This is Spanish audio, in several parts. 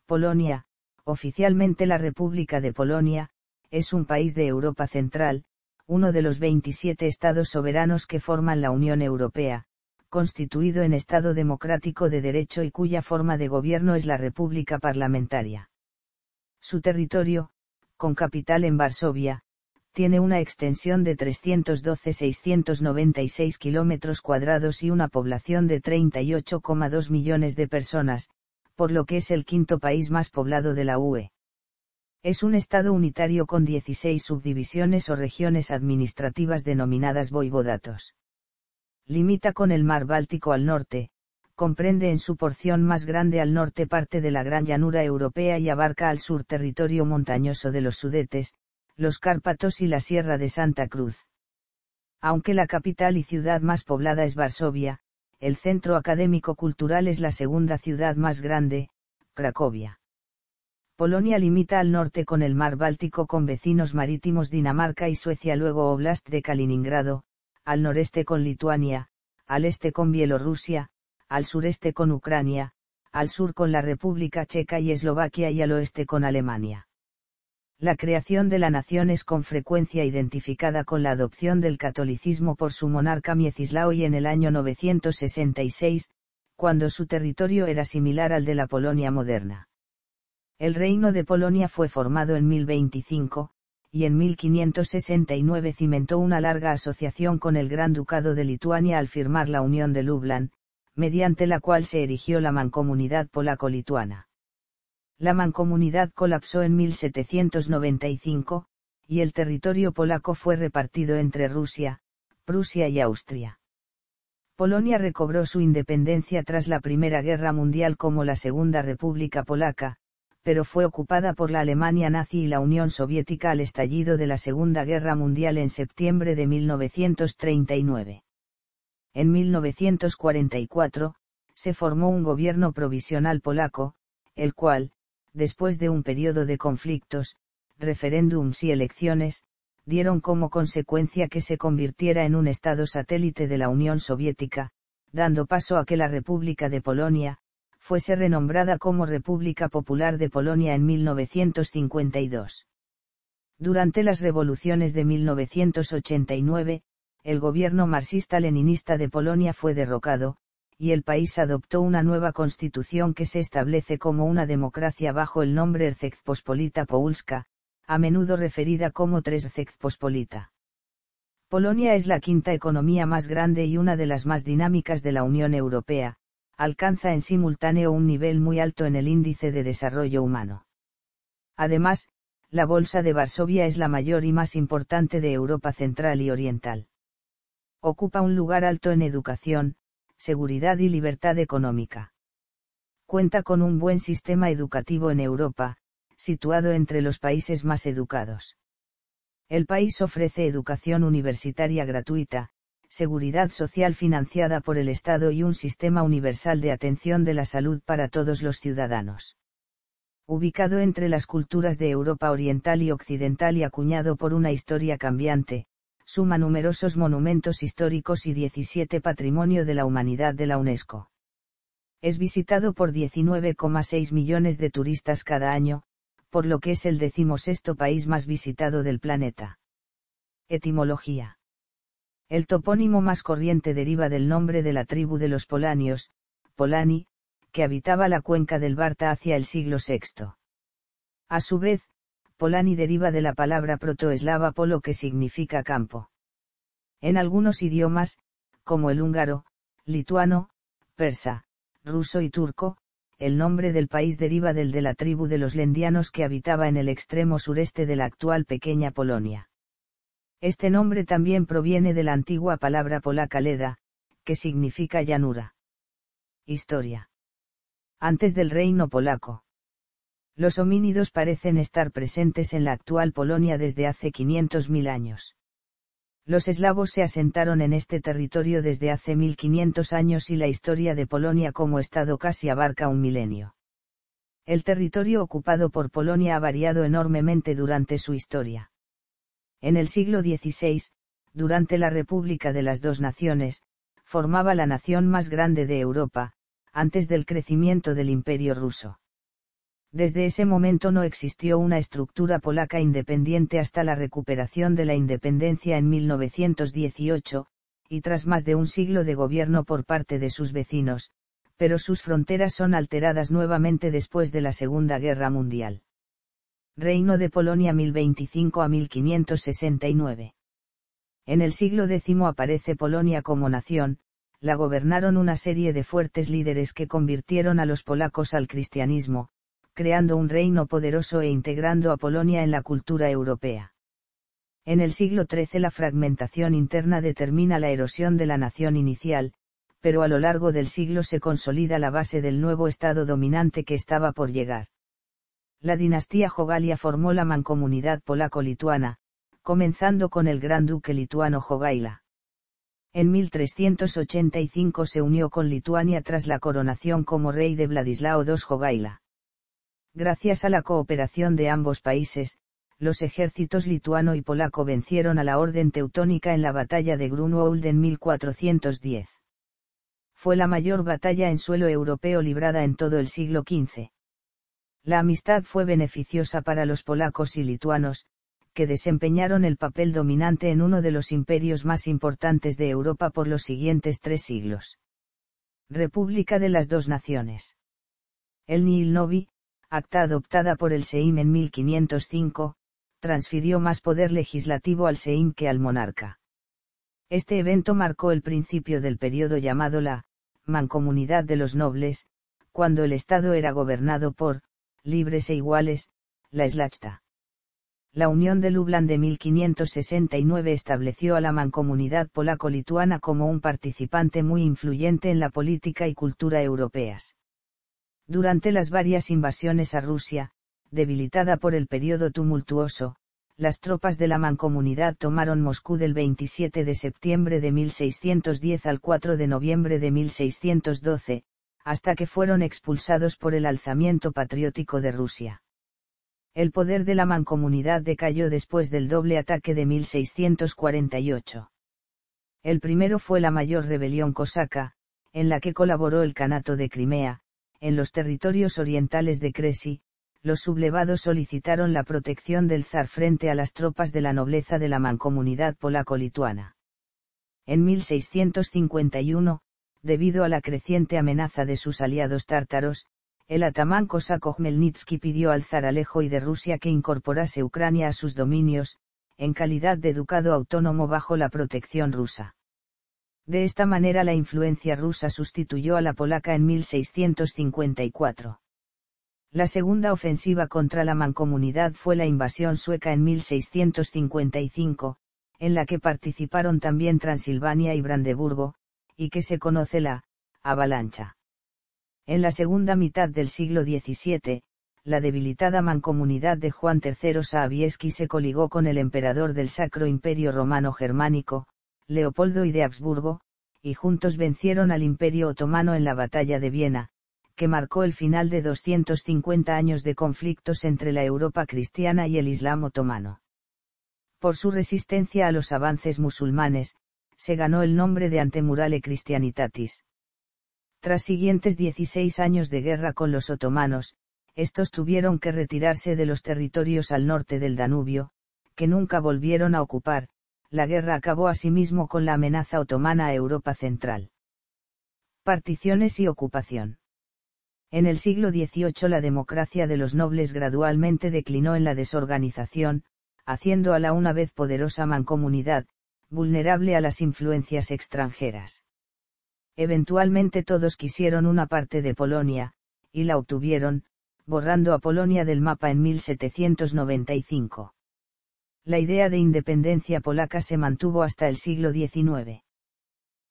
Polonia, oficialmente la República de Polonia, es un país de Europa Central, uno de los 27 estados soberanos que forman la Unión Europea, constituido en Estado democrático de derecho y cuya forma de gobierno es la República Parlamentaria. Su territorio, con capital en Varsovia, tiene una extensión de 312.696 kilómetros cuadrados y una población de 38,2 millones de personas, por lo que es el quinto país más poblado de la UE. Es un estado unitario con 16 subdivisiones o regiones administrativas denominadas voivodatos. Limita con el mar Báltico al norte, comprende en su porción más grande al norte parte de la Gran Llanura Europea y abarca al sur territorio montañoso de los Sudetes, los Cárpatos y la Sierra de Santa Cruz. Aunque la capital y ciudad más poblada es Varsovia, el centro académico-cultural es la segunda ciudad más grande, Cracovia. Polonia limita al norte con el mar Báltico con vecinos marítimos Dinamarca y Suecia, luego Oblast de Kaliningrado, al noreste con Lituania, al este con Bielorrusia, al sureste con Ucrania, al sur con la República Checa y Eslovaquia y al oeste con Alemania. La creación de la nación es con frecuencia identificada con la adopción del catolicismo por su monarca Miecislao y en el año 966, cuando su territorio era similar al de la Polonia moderna. El Reino de Polonia fue formado en 1025, y en 1569 cimentó una larga asociación con el Gran Ducado de Lituania al firmar la Unión de Lublin, mediante la cual se erigió la Mancomunidad Polaco-Lituana. La Mancomunidad colapsó en 1795, y el territorio polaco fue repartido entre Rusia, Prusia y Austria. Polonia recobró su independencia tras la Primera Guerra Mundial como la Segunda República Polaca, pero fue ocupada por la Alemania nazi y la Unión Soviética al estallido de la Segunda Guerra Mundial en septiembre de 1939. En 1944, se formó un gobierno provisional polaco, el cual, después de un periodo de conflictos, referéndums y elecciones, dieron como consecuencia que se convirtiera en un estado satélite de la Unión Soviética, dando paso a que la República de Polonia fuese renombrada como República Popular de Polonia en 1952. Durante las revoluciones de 1989, el gobierno marxista-leninista de Polonia fue derrocado, y el país adoptó una nueva constitución que se establece como una democracia bajo el nombre Rzeczpospolita Polska, a menudo referida como Rzeczpospolita. Polonia es la quinta economía más grande y una de las más dinámicas de la Unión Europea, alcanza en simultáneo un nivel muy alto en el índice de desarrollo humano. Además, la Bolsa de Varsovia es la mayor y más importante de Europa Central y Oriental. Ocupa un lugar alto en educación, seguridad y libertad económica. Cuenta con un buen sistema educativo en Europa, situado entre los países más educados. El país ofrece educación universitaria gratuita, seguridad social financiada por el Estado y un sistema universal de atención de la salud para todos los ciudadanos. Ubicado entre las culturas de Europa Oriental y Occidental y acuñado por una historia cambiante, suma numerosos monumentos históricos y 17 Patrimonio de la Humanidad de la UNESCO. Es visitado por 19,6 millones de turistas cada año, por lo que es el 16º país más visitado del planeta. Etimología. El topónimo más corriente deriva del nombre de la tribu de los polanios, Polani, que habitaba la cuenca del Barta hacia el siglo VI. A su vez, Polani deriva de la palabra protoeslava polo que significa campo. En algunos idiomas, como el húngaro, lituano, persa, ruso y turco, el nombre del país deriva del de la tribu de los lendianos que habitaba en el extremo sureste de la actual pequeña Polonia. Este nombre también proviene de la antigua palabra polaca leda, que significa llanura. Historia. Antes del reino polaco. Los homínidos parecen estar presentes en la actual Polonia desde hace 500.000 años. Los eslavos se asentaron en este territorio desde hace 1500 años y la historia de Polonia como estado casi abarca un milenio. El territorio ocupado por Polonia ha variado enormemente durante su historia. En el siglo XVI, durante la República de las Dos Naciones, formaba la nación más grande de Europa, antes del crecimiento del Imperio ruso. Desde ese momento no existió una estructura polaca independiente hasta la recuperación de la independencia en 1918, y tras más de un siglo de gobierno por parte de sus vecinos, pero sus fronteras son alteradas nuevamente después de la Segunda Guerra Mundial. Reino de Polonia 1025 a 1569. En el siglo X aparece Polonia como nación, la gobernaron una serie de fuertes líderes que convirtieron a los polacos al cristianismo, creando un reino poderoso e integrando a Polonia en la cultura europea. En el siglo XIII la fragmentación interna determina la erosión de la nación inicial, pero a lo largo del siglo se consolida la base del nuevo estado dominante que estaba por llegar. La dinastía Jogaila formó la mancomunidad polaco-lituana, comenzando con el gran duque lituano Jogaila. En 1385 se unió con Lituania tras la coronación como rey de Vladislao II Jogaila. Gracias a la cooperación de ambos países, los ejércitos lituano y polaco vencieron a la orden teutónica en la batalla de Grunwald en 1410. Fue la mayor batalla en suelo europeo librada en todo el siglo XV. La amistad fue beneficiosa para los polacos y lituanos, que desempeñaron el papel dominante en uno de los imperios más importantes de Europa por los siguientes 3 siglos. República de las dos naciones. El Nihil Novi, acta adoptada por el Sejm en 1505, transfirió más poder legislativo al Sejm que al monarca. Este evento marcó el principio del periodo llamado la Mancomunidad de los Nobles, cuando el Estado era gobernado por libres e iguales, la Szlachta. La Unión de Lublin de 1569 estableció a la mancomunidad polaco-lituana como un participante muy influyente en la política y cultura europeas. Durante las varias invasiones a Rusia, debilitada por el periodo tumultuoso, las tropas de la mancomunidad tomaron Moscú del 27 de septiembre de 1610 al 4 de noviembre de 1612, hasta que fueron expulsados por el alzamiento patriótico de Rusia. El poder de la mancomunidad decayó después del doble ataque de 1648. El primero fue la mayor rebelión cosaca, en la que colaboró el Kanato de Crimea. En los territorios orientales de Kresy, los sublevados solicitaron la protección del zar frente a las tropas de la nobleza de la mancomunidad polaco-lituana. En 1651, debido a la creciente amenaza de sus aliados tártaros, el atamán cosaco Khmelnytsky pidió al zar Alejo I de Rusia que incorporase Ucrania a sus dominios, en calidad de ducado autónomo bajo la protección rusa. De esta manera la influencia rusa sustituyó a la polaca en 1654. La segunda ofensiva contra la mancomunidad fue la invasión sueca en 1655, en la que participaron también Transilvania y Brandeburgo, y que se conoce la avalancha. En la segunda mitad del siglo XVII, la debilitada mancomunidad de Juan III Sobieski se coligó con el emperador del Sacro Imperio Romano Germánico, Leopoldo I de Habsburgo, y juntos vencieron al Imperio Otomano en la Batalla de Viena, que marcó el final de 250 años de conflictos entre la Europa cristiana y el Islam otomano. Por su resistencia a los avances musulmanes, se ganó el nombre de Antemurale Christianitatis. Tras siguientes 16 años de guerra con los otomanos, estos tuvieron que retirarse de los territorios al norte del Danubio, que nunca volvieron a ocupar. La guerra acabó asimismo con la amenaza otomana a Europa central. Particiones y ocupación. En el siglo XVIII la democracia de los nobles gradualmente declinó en la desorganización, haciendo a la una vez poderosa mancomunidad, vulnerable a las influencias extranjeras. Eventualmente todos quisieron una parte de Polonia, y la obtuvieron, borrando a Polonia del mapa en 1795. La idea de independencia polaca se mantuvo hasta el siglo XIX.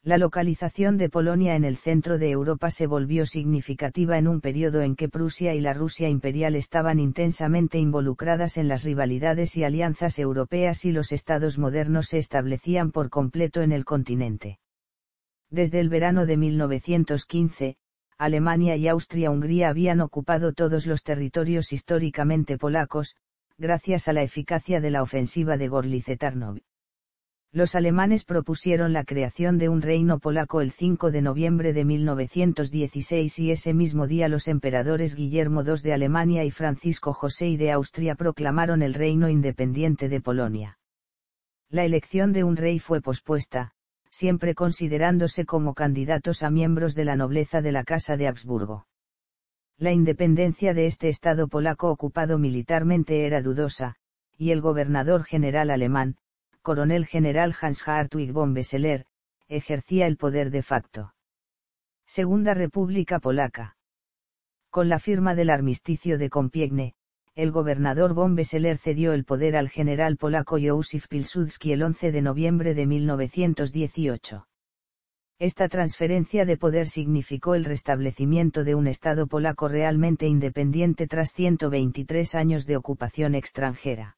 La localización de Polonia en el centro de Europa se volvió significativa en un periodo en que Prusia y la Rusia imperial estaban intensamente involucradas en las rivalidades y alianzas europeas y los estados modernos se establecían por completo en el continente. Desde el verano de 1915, Alemania y Austria-Hungría habían ocupado todos los territorios históricamente polacos, gracias a la eficacia de la ofensiva de Gorlice Tarnów. Los alemanes propusieron la creación de un reino polaco el 5 de noviembre de 1916 y ese mismo día los emperadores Guillermo II de Alemania y Francisco José I de Austria proclamaron el reino independiente de Polonia. La elección de un rey fue pospuesta, siempre considerándose como candidatos a miembros de la nobleza de la Casa de Habsburgo. La independencia de este estado polaco ocupado militarmente era dudosa, y el gobernador general alemán, coronel general Hans Hartwig von Besseler, ejercía el poder de facto. Segunda República Polaca. Con la firma del armisticio de Compiègne, el gobernador von Besseler cedió el poder al general polaco Józef Pilsudski el 11 de noviembre de 1918. Esta transferencia de poder significó el restablecimiento de un Estado polaco realmente independiente tras 123 años de ocupación extranjera.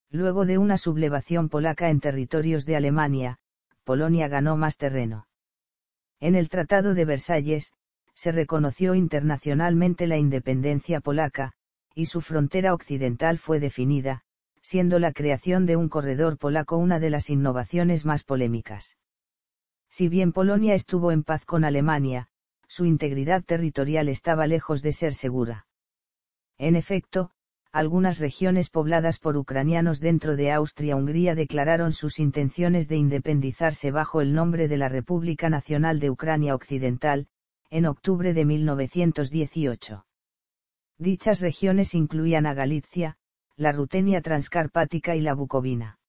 Luego de una sublevación polaca en territorios de Alemania, Polonia ganó más terreno. En el Tratado de Versalles, se reconoció internacionalmente la independencia polaca, y su frontera occidental fue definida, siendo la creación de un corredor polaco una de las innovaciones más polémicas. Si bien Polonia estuvo en paz con Alemania, su integridad territorial estaba lejos de ser segura. En efecto, algunas regiones pobladas por ucranianos dentro de Austria-Hungría declararon sus intenciones de independizarse bajo el nombre de la República Nacional de Ucrania Occidental, en octubre de 1918. Dichas regiones incluían a Galicia, la Rutenia transcarpática y la Bucovina.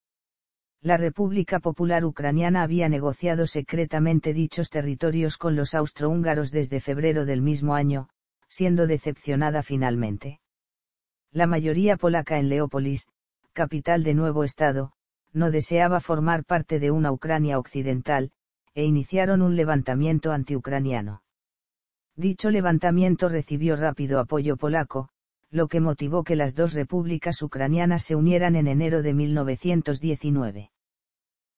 La República Popular Ucraniana había negociado secretamente dichos territorios con los austrohúngaros desde febrero del mismo año, siendo decepcionada finalmente. La mayoría polaca en Leópolis, capital de nuevo estado, no deseaba formar parte de una Ucrania occidental, e iniciaron un levantamiento antiucraniano. Dicho levantamiento recibió rápido apoyo polaco, lo que motivó que las dos repúblicas ucranianas se unieran en enero de 1919.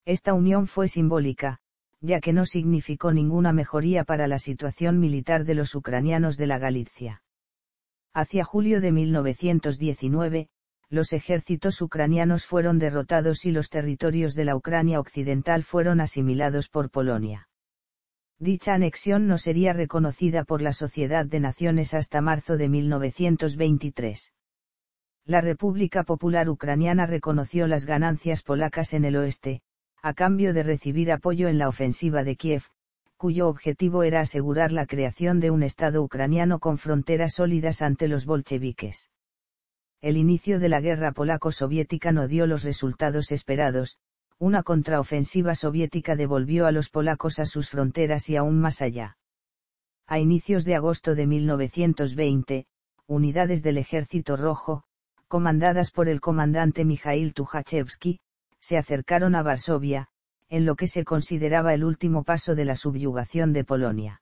Esta unión fue simbólica, ya que no significó ninguna mejoría para la situación militar de los ucranianos de la Galicia. Hacia julio de 1919, los ejércitos ucranianos fueron derrotados y los territorios de la Ucrania occidental fueron asimilados por Polonia. Dicha anexión no sería reconocida por la Sociedad de Naciones hasta marzo de 1923. La República Popular Ucraniana reconoció las ganancias polacas en el oeste, a cambio de recibir apoyo en la ofensiva de Kiev, cuyo objetivo era asegurar la creación de un Estado ucraniano con fronteras sólidas ante los bolcheviques. El inicio de la guerra polaco-soviética no dio los resultados esperados, una contraofensiva soviética devolvió a los polacos a sus fronteras y aún más allá. A inicios de agosto de 1920, unidades del Ejército Rojo, comandadas por el comandante Mikhail Tuchachevsky, se acercaron a Varsovia, en lo que se consideraba el último paso de la subyugación de Polonia.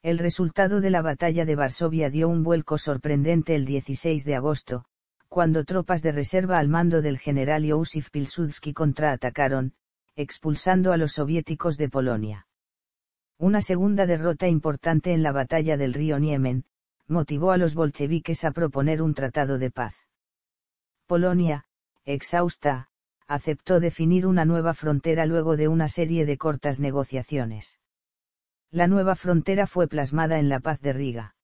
El resultado de la batalla de Varsovia dio un vuelco sorprendente el 16 de agosto, cuando tropas de reserva al mando del general Józef Pilsudski contraatacaron, expulsando a los soviéticos de Polonia. Una segunda derrota importante en la batalla del río Niemen, motivó a los bolcheviques a proponer un tratado de paz. Polonia, exhausta, aceptó definir una nueva frontera luego de una serie de cortas negociaciones. La nueva frontera fue plasmada en la Paz de Riga.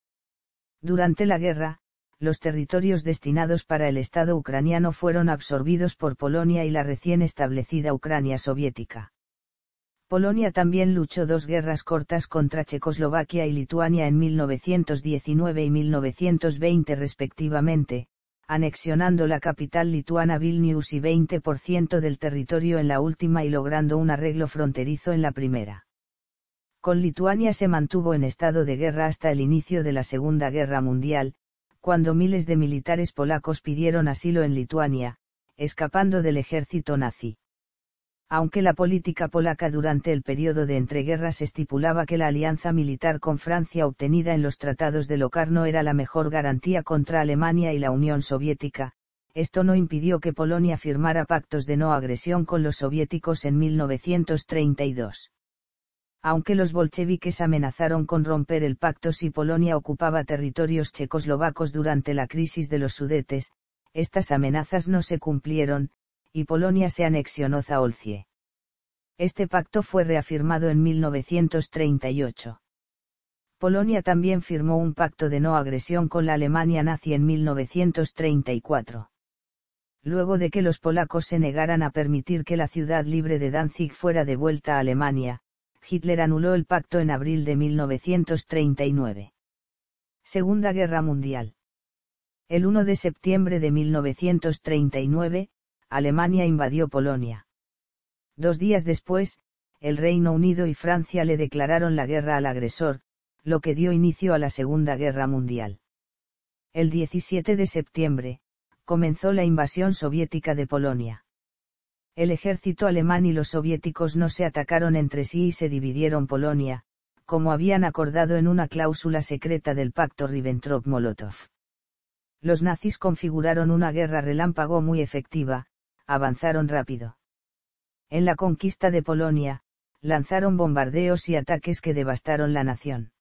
Durante la guerra, los territorios destinados para el Estado ucraniano fueron absorbidos por Polonia y la recién establecida Ucrania soviética. Polonia también luchó dos guerras cortas contra Checoslovaquia y Lituania en 1919 y 1920 respectivamente, anexionando la capital lituana Vilnius y 20% del territorio en la última y logrando un arreglo fronterizo en la primera. Con Lituania se mantuvo en estado de guerra hasta el inicio de la Segunda Guerra Mundial, cuando miles de militares polacos pidieron asilo en Lituania, escapando del ejército nazi. Aunque la política polaca durante el periodo de entreguerras estipulaba que la alianza militar con Francia obtenida en los tratados de Locarno era la mejor garantía contra Alemania y la Unión Soviética, esto no impidió que Polonia firmara pactos de no agresión con los soviéticos en 1932. Aunque los bolcheviques amenazaron con romper el pacto si Polonia ocupaba territorios checoslovacos durante la crisis de los Sudetes, estas amenazas no se cumplieron, y Polonia se anexionó Zaolzie. Este pacto fue reafirmado en 1938. Polonia también firmó un pacto de no agresión con la Alemania nazi en 1934. Luego de que los polacos se negaran a permitir que la ciudad libre de Danzig fuera devuelta a Alemania, Hitler anuló el pacto en abril de 1939. Segunda Guerra Mundial. El 1 de septiembre de 1939, Alemania invadió Polonia. 2 días después, el Reino Unido y Francia le declararon la guerra al agresor, lo que dio inicio a la Segunda Guerra Mundial. El 17 de septiembre, comenzó la invasión soviética de Polonia. El ejército alemán y los soviéticos no se atacaron entre sí y se dividieron Polonia, como habían acordado en una cláusula secreta del pacto Ribbentrop-Molotov. Los nazis configuraron una guerra relámpago muy efectiva, avanzaron rápido. En la conquista de Polonia, lanzaron bombardeos y ataques que devastaron la nación.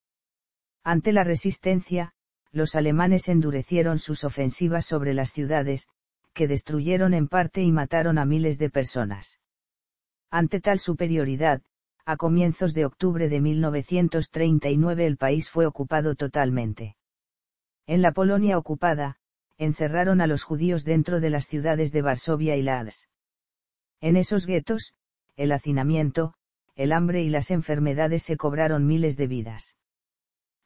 Ante la resistencia, los alemanes endurecieron sus ofensivas sobre las ciudades, que destruyeron en parte y mataron a miles de personas. Ante tal superioridad, a comienzos de octubre de 1939 el país fue ocupado totalmente. En la Polonia ocupada, encerraron a los judíos dentro de las ciudades de Varsovia y Łódź. En esos guetos, el hacinamiento, el hambre y las enfermedades se cobraron miles de vidas.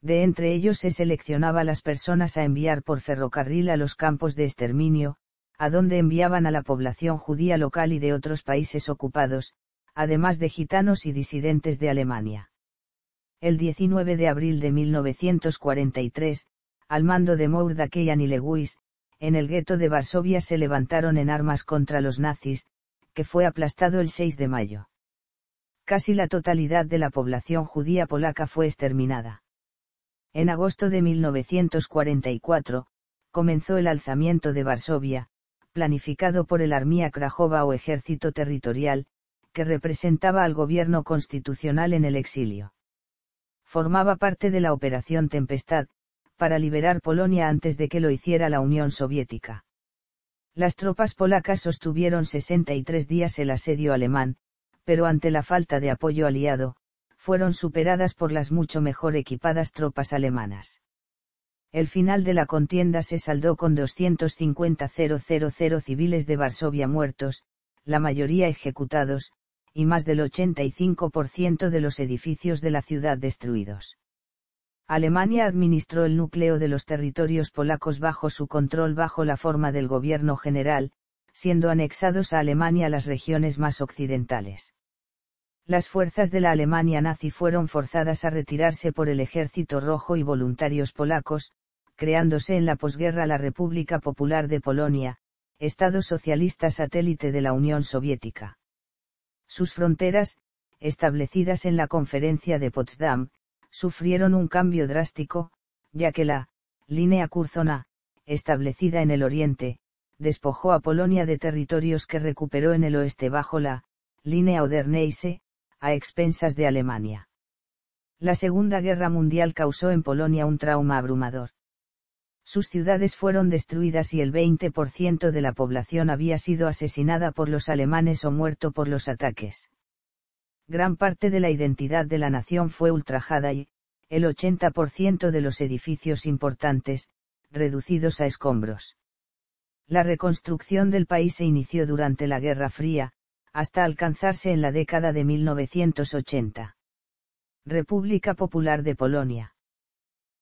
De entre ellos se seleccionaba las personas a enviar por ferrocarril a los campos de exterminio, a donde enviaban a la población judía local y de otros países ocupados, además de gitanos y disidentes de Alemania. El 19 de abril de 1943, al mando de Mordechai y Lewis, en el gueto de Varsovia se levantaron en armas contra los nazis, que fue aplastado el 6 de mayo. Casi la totalidad de la población judía polaca fue exterminada. En agosto de 1944, comenzó el alzamiento de Varsovia, planificado por el Armia Krajowa o Ejército Territorial, que representaba al gobierno constitucional en el exilio. Formaba parte de la Operación Tempestad, para liberar Polonia antes de que lo hiciera la Unión Soviética. Las tropas polacas sostuvieron 63 días el asedio alemán, pero ante la falta de apoyo aliado, fueron superadas por las mucho mejor equipadas tropas alemanas. El final de la contienda se saldó con 250.000 civiles de Varsovia muertos, la mayoría ejecutados, y más del 85% de los edificios de la ciudad destruidos. Alemania administró el núcleo de los territorios polacos bajo su control bajo la forma del gobierno general, siendo anexados a Alemania las regiones más occidentales. Las fuerzas de la Alemania nazi fueron forzadas a retirarse por el Ejército Rojo y voluntarios polacos, creándose en la posguerra la República Popular de Polonia, Estado socialista satélite de la Unión Soviética. Sus fronteras, establecidas en la Conferencia de Potsdam, sufrieron un cambio drástico, ya que la línea Curzona, establecida en el oriente, despojó a Polonia de territorios que recuperó en el oeste bajo la línea Oder-Neisse, a expensas de Alemania. La Segunda Guerra Mundial causó en Polonia un trauma abrumador. Sus ciudades fueron destruidas y el 20% de la población había sido asesinada por los alemanes o muerto por los ataques. Gran parte de la identidad de la nación fue ultrajada y, el 80% de los edificios importantes, reducidos a escombros. La reconstrucción del país se inició durante la Guerra Fría, hasta alcanzarse en la década de 1980. República Popular de Polonia.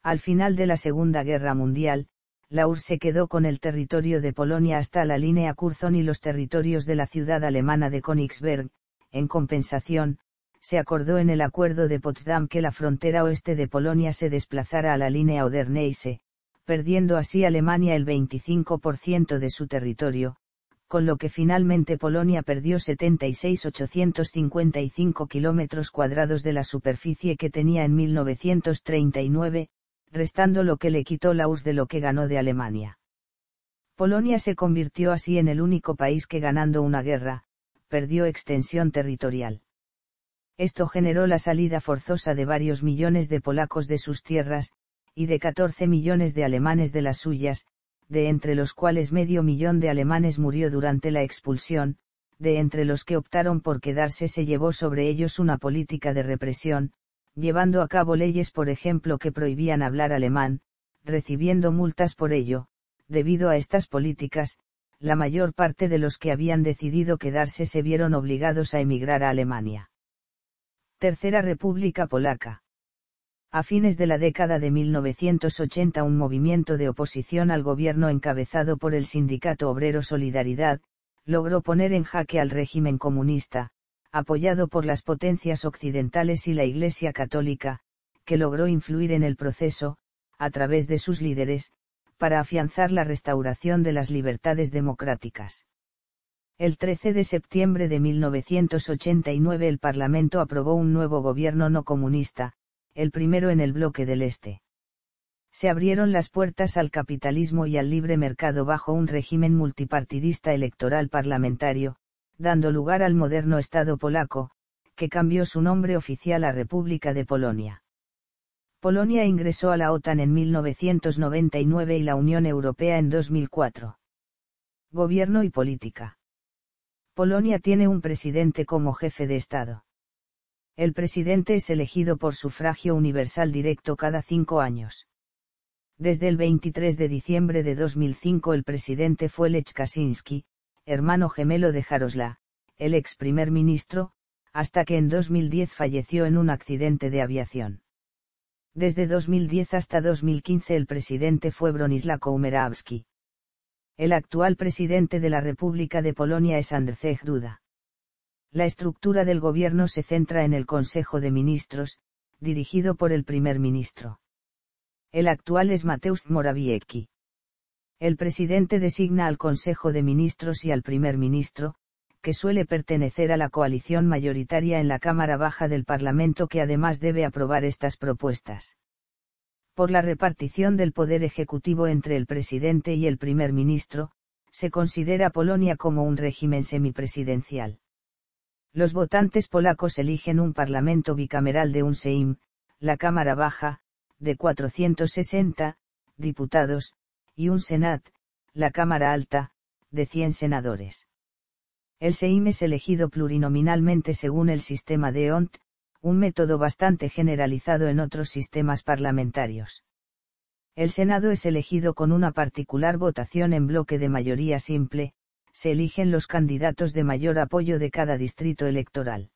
Al final de la Segunda Guerra Mundial, la URSS se quedó con el territorio de Polonia hasta la línea Curzon y los territorios de la ciudad alemana de Königsberg. En compensación, se acordó en el Acuerdo de Potsdam que la frontera oeste de Polonia se desplazara a la línea Oder-Neisse, perdiendo así Alemania el 25% de su territorio, con lo que finalmente Polonia perdió 76.855 kilómetros cuadrados de la superficie que tenía en 1939, restando lo que le quitó la URSS de lo que ganó de Alemania. Polonia se convirtió así en el único país que ganando una guerra, perdió extensión territorial. Esto generó la salida forzosa de varios millones de polacos de sus tierras, y de 14 millones de alemanes de las suyas, de entre los cuales 500.000 de alemanes murió durante la expulsión, de entre los que optaron por quedarse se llevó sobre ellos una política de represión, llevando a cabo leyes por ejemplo que prohibían hablar alemán, recibiendo multas por ello. Debido a estas políticas, la mayor parte de los que habían decidido quedarse se vieron obligados a emigrar a Alemania. Tercera República Polaca. A fines de la década de 1980 un movimiento de oposición al gobierno encabezado por el Sindicato Obrero Solidaridad, logró poner en jaque al régimen comunista, apoyado por las potencias occidentales y la Iglesia Católica, que logró influir en el proceso, a través de sus líderes, para afianzar la restauración de las libertades democráticas. El 13 de septiembre de 1989 el Parlamento aprobó un nuevo gobierno no comunista, el primero en el bloque del Este. Se abrieron las puertas al capitalismo y al libre mercado bajo un régimen multipartidista electoral parlamentario, dando lugar al moderno Estado polaco, que cambió su nombre oficial a República de Polonia. Polonia ingresó a la OTAN en 1999 y la Unión Europea en 2004. Gobierno y política. Polonia tiene un presidente como jefe de Estado. El presidente es elegido por sufragio universal directo cada 5 años. Desde el 23 de diciembre de 2005 el presidente fue Lech Kaczynski, hermano gemelo de Jarosław, el ex primer ministro, hasta que en 2010 falleció en un accidente de aviación. Desde 2010 hasta 2015 el presidente fue Bronisław Komorowski. El actual presidente de la República de Polonia es Andrzej Duda. La estructura del gobierno se centra en el Consejo de Ministros, dirigido por el primer ministro. El actual es Mateusz Morawiecki. El presidente designa al Consejo de Ministros y al primer ministro, que suele pertenecer a la coalición mayoritaria en la Cámara Baja del Parlamento que además debe aprobar estas propuestas. Por la repartición del poder ejecutivo entre el presidente y el primer ministro, se considera Polonia como un régimen semipresidencial. Los votantes polacos eligen un parlamento bicameral de un Sejm, la Cámara Baja, de 460 diputados, y un Senat, la Cámara Alta, de 100 senadores. El Sejm es elegido plurinominalmente según el sistema de D'Hondt, un método bastante generalizado en otros sistemas parlamentarios. El Senado es elegido con una particular votación en bloque de mayoría simple, se eligen los candidatos de mayor apoyo de cada distrito electoral.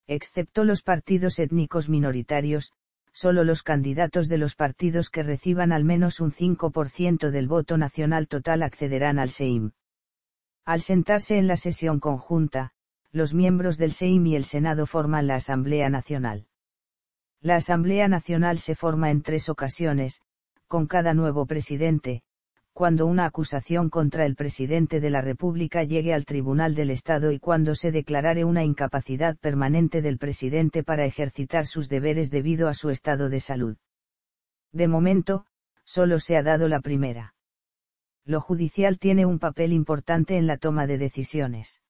Excepto los partidos étnicos minoritarios, solo los candidatos de los partidos que reciban al menos un 5% del voto nacional total accederán al Sejm. Al sentarse en la sesión conjunta, los miembros del Sejm y el Senado forman la Asamblea Nacional. La Asamblea Nacional se forma en 3 ocasiones, con cada nuevo presidente, cuando una acusación contra el presidente de la República llegue al Tribunal del Estado y cuando se declarare una incapacidad permanente del presidente para ejercitar sus deberes debido a su estado de salud. De momento, solo se ha dado la primera. Lo judicial tiene un papel importante en la toma de decisiones.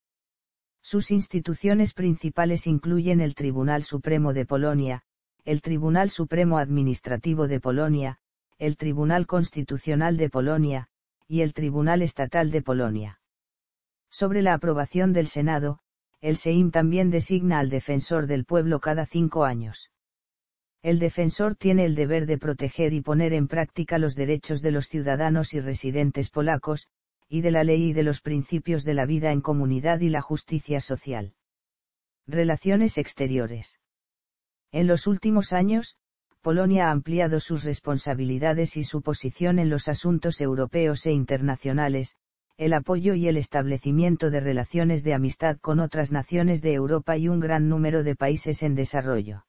Sus instituciones principales incluyen el Tribunal Supremo de Polonia, el Tribunal Supremo Administrativo de Polonia, el Tribunal Constitucional de Polonia, y el Tribunal Estatal de Polonia. Sobre la aprobación del Senado, el Sejm también designa al Defensor del Pueblo cada 5 años. El defensor tiene el deber de proteger y poner en práctica los derechos de los ciudadanos y residentes polacos, y de la ley y de los principios de la vida en comunidad y la justicia social. Relaciones exteriores. En los últimos años, Polonia ha ampliado sus responsabilidades y su posición en los asuntos europeos e internacionales, el apoyo y el establecimiento de relaciones de amistad con otras naciones de Europa y un gran número de países en desarrollo.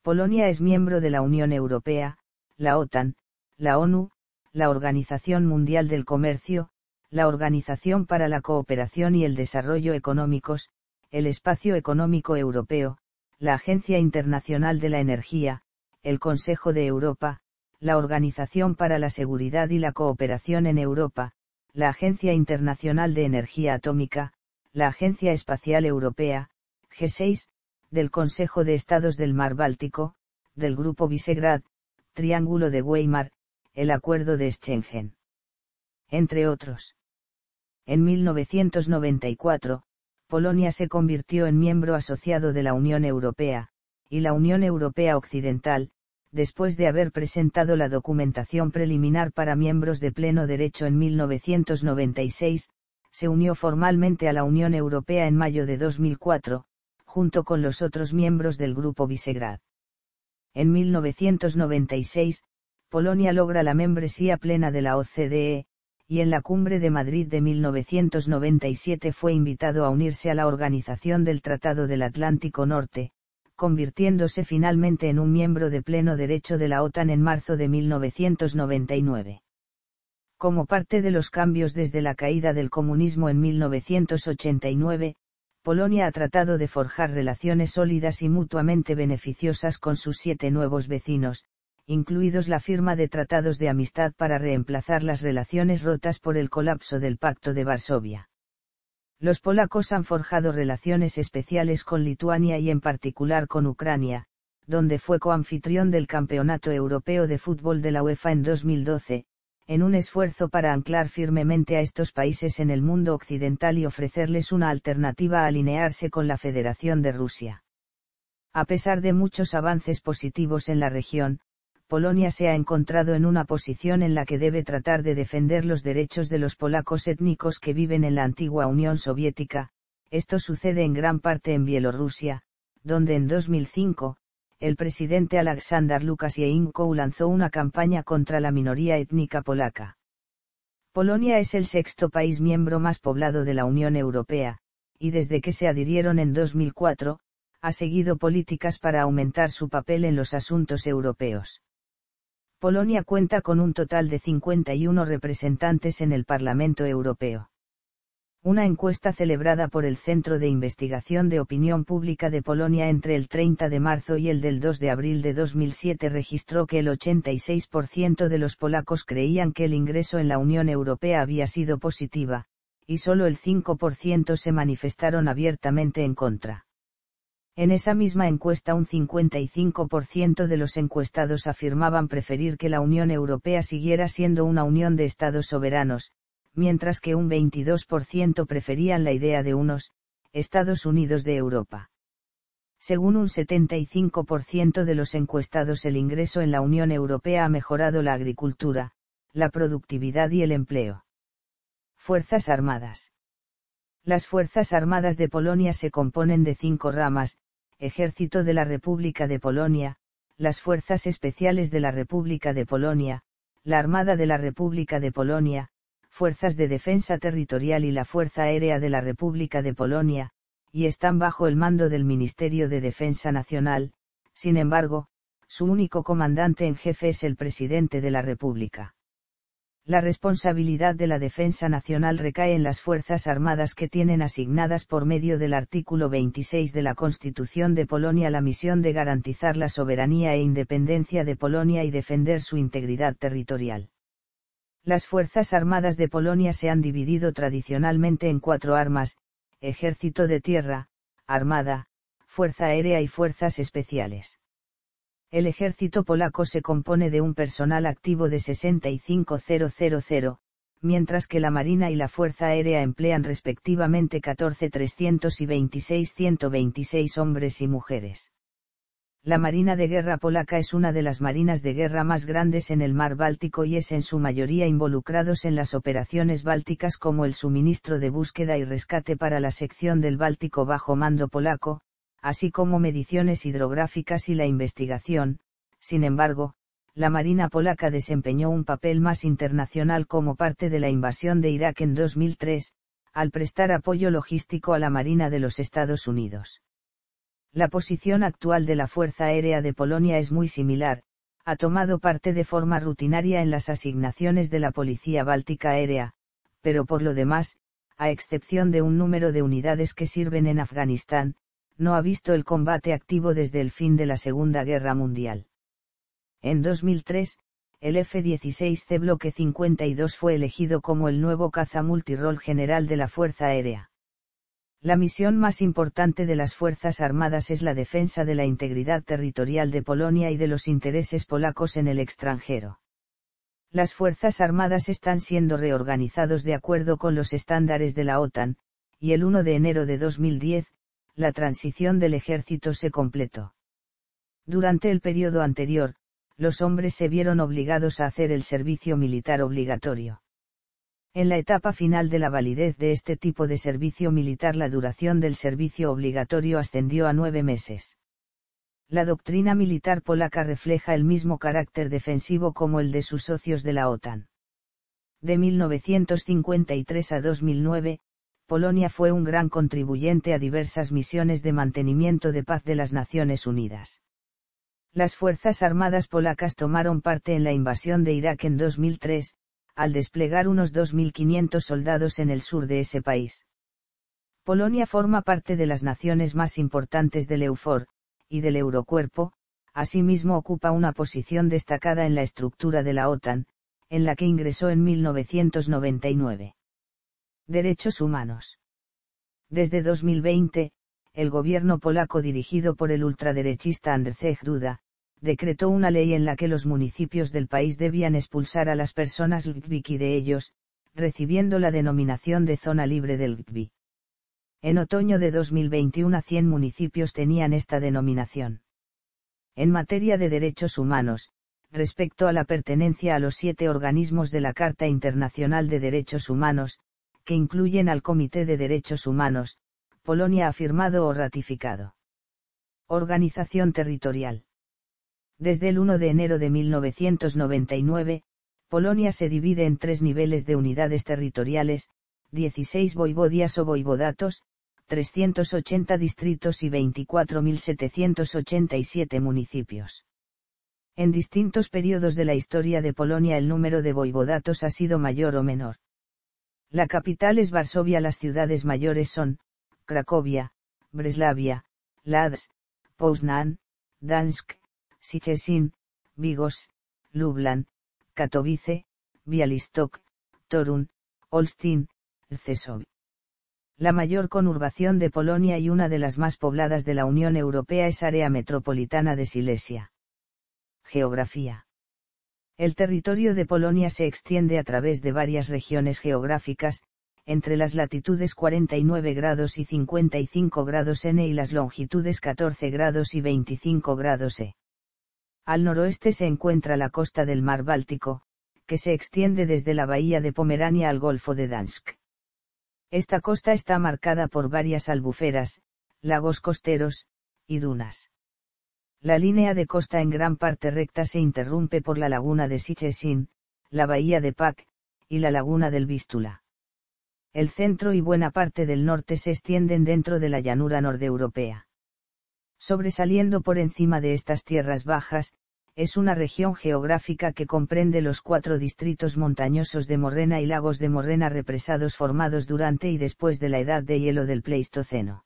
Polonia es miembro de la Unión Europea, la OTAN, la ONU, la Organización Mundial del Comercio, la Organización para la Cooperación y el Desarrollo Económicos, el Espacio Económico Europeo, la Agencia Internacional de la Energía, el Consejo de Europa, la Organización para la Seguridad y la Cooperación en Europa, la Agencia Internacional de Energía Atómica, la Agencia Espacial Europea, G6, del Consejo de Estados del Mar Báltico, del Grupo Visegrad, Triángulo de Weimar, el Acuerdo de Schengen. Entre otros. En 1994, Polonia se convirtió en miembro asociado de la Unión Europea, y la Unión Europea Occidental, después de haber presentado la documentación preliminar para miembros de pleno derecho en 1996, se unió formalmente a la Unión Europea en mayo de 2004, junto con los otros miembros del Grupo Visegrad. En 1996, Polonia logra la membresía plena de la OCDE, y en la Cumbre de Madrid de 1997 fue invitado a unirse a la Organización del Tratado del Atlántico Norte, convirtiéndose finalmente en un miembro de pleno derecho de la OTAN en marzo de 1999. Como parte de los cambios desde la caída del comunismo en 1989, Polonia ha tratado de forjar relaciones sólidas y mutuamente beneficiosas con sus 7 nuevos vecinos, incluidos la firma de tratados de amistad para reemplazar las relaciones rotas por el colapso del Pacto de Varsovia. Los polacos han forjado relaciones especiales con Lituania y en particular con Ucrania, donde fue coanfitrión del Campeonato Europeo de Fútbol de la UEFA en 2012, en un esfuerzo para anclar firmemente a estos países en el mundo occidental y ofrecerles una alternativa a alinearse con la Federación de Rusia. A pesar de muchos avances positivos en la región, Polonia se ha encontrado en una posición en la que debe tratar de defender los derechos de los polacos étnicos que viven en la antigua Unión Soviética. Esto sucede en gran parte en Bielorrusia, donde en 2005, el presidente Alexander Lukashenko lanzó una campaña contra la minoría étnica polaca. Polonia es el 6º país miembro más poblado de la Unión Europea, y desde que se adhirieron en 2004, ha seguido políticas para aumentar su papel en los asuntos europeos. Polonia cuenta con un total de 51 representantes en el Parlamento Europeo. Una encuesta celebrada por el Centro de Investigación de Opinión Pública de Polonia entre el 30 de marzo y el del 2 de abril de 2007 registró que el 86% de los polacos creían que el ingreso en la Unión Europea había sido positiva, y solo el 5% se manifestaron abiertamente en contra. En esa misma encuesta un 55% de los encuestados afirmaban preferir que la Unión Europea siguiera siendo una unión de estados soberanos, mientras que un 22% preferían la idea de unos Estados Unidos de Europa. Según un 75% de los encuestados, el ingreso en la Unión Europea ha mejorado la agricultura, la productividad y el empleo. Fuerzas Armadas. Las Fuerzas Armadas de Polonia se componen de 5 ramas: Ejército de la República de Polonia, las Fuerzas Especiales de la República de Polonia, la Armada de la República de Polonia, Fuerzas de Defensa Territorial y la Fuerza Aérea de la República de Polonia, y están bajo el mando del Ministerio de Defensa Nacional. Sin embargo, su único comandante en jefe es el presidente de la República. La responsabilidad de la defensa nacional recae en las Fuerzas Armadas, que tienen asignadas por medio del artículo 26 de la Constitución de Polonia la misión de garantizar la soberanía e independencia de Polonia y defender su integridad territorial. Las Fuerzas Armadas de Polonia se han dividido tradicionalmente en 4 armas: Ejército de Tierra, Armada, Fuerza Aérea y Fuerzas Especiales. El ejército polaco se compone de un personal activo de 65.000, mientras que la Marina y la Fuerza Aérea emplean respectivamente 14.300 y 26.126 hombres y mujeres. La Marina de Guerra polaca es una de las marinas de guerra más grandes en el Mar Báltico y es en su mayoría involucrados en las operaciones bálticas, como el suministro de búsqueda y rescate para la sección del Báltico bajo mando polaco, así como mediciones hidrográficas y la investigación. Sin embargo, la Marina polaca desempeñó un papel más internacional como parte de la invasión de Irak en 2003, al prestar apoyo logístico a la Marina de los Estados Unidos. La posición actual de la Fuerza Aérea de Polonia es muy similar: ha tomado parte de forma rutinaria en las asignaciones de la Policía Báltica Aérea, pero por lo demás, a excepción de un número de unidades que sirven en Afganistán, no ha visto el combate activo desde el fin de la Segunda Guerra Mundial. En 2003, el F-16C Bloque 52 fue elegido como el nuevo caza multirol general de la Fuerza Aérea. La misión más importante de las Fuerzas Armadas es la defensa de la integridad territorial de Polonia y de los intereses polacos en el extranjero. Las Fuerzas Armadas están siendo reorganizados de acuerdo con los estándares de la OTAN, y el 1 de enero de 2010, la transición del ejército se completó. Durante el periodo anterior, los hombres se vieron obligados a hacer el servicio militar obligatorio. En la etapa final de la validez de este tipo de servicio militar, la duración del servicio obligatorio ascendió a 9 meses. La doctrina militar polaca refleja el mismo carácter defensivo como el de sus socios de la OTAN. De 1953 a 2009, Polonia fue un gran contribuyente a diversas misiones de mantenimiento de paz de las Naciones Unidas. Las Fuerzas Armadas polacas tomaron parte en la invasión de Irak en 2003, al desplegar unos 2.500 soldados en el sur de ese país. Polonia forma parte de las naciones más importantes del EUFOR, y del Eurocuerpo, asimismo ocupa una posición destacada en la estructura de la OTAN, en la que ingresó en 1999. Derechos humanos. Desde 2020, el gobierno polaco dirigido por el ultraderechista Andrzej Duda, decretó una ley en la que los municipios del país debían expulsar a las personas LGBTI de ellos, recibiendo la denominación de zona libre del LGBTI. En otoño de 2021 100 municipios tenían esta denominación. En materia de derechos humanos, respecto a la pertenencia a los 7 organismos de la Carta Internacional de Derechos Humanos, que incluyen al Comité de Derechos Humanos, Polonia ha firmado o ratificado. Organización territorial. Desde el 1 de enero de 1999, Polonia se divide en 3 niveles de unidades territoriales, 16 voivodias o voivodatos, 380 distritos y 24.787 municipios. En distintos periodos de la historia de Polonia el número de voivodatos ha sido mayor o menor. La capital es Varsovia. Las ciudades mayores son Cracovia, Breslavia, Łódź, Poznań, Gdańsk, Szczecin, Bydgoszcz, Lublin, Katowice, Białystok, Toruń, Olsztyn, Rzeszów. La mayor conurbación de Polonia y una de las más pobladas de la Unión Europea es Área Metropolitana de Silesia. Geografía. El territorio de Polonia se extiende a través de varias regiones geográficas, entre las latitudes 49 grados y 55 grados N y las longitudes 14 grados y 25 grados E. Al noroeste se encuentra la costa del Mar Báltico, que se extiende desde la bahía de Pomerania al Golfo de Gdańsk. Esta costa está marcada por varias albuferas, lagos costeros, y dunas. La línea de costa en gran parte recta se interrumpe por la laguna de Szczecin, la bahía de Pag, y la laguna del Vístula. El centro y buena parte del norte se extienden dentro de la llanura nordeuropea. Sobresaliendo por encima de estas tierras bajas, es una región geográfica que comprende los 4 distritos montañosos de Morrena y lagos de Morrena represados formados durante y después de la edad de hielo del Pleistoceno.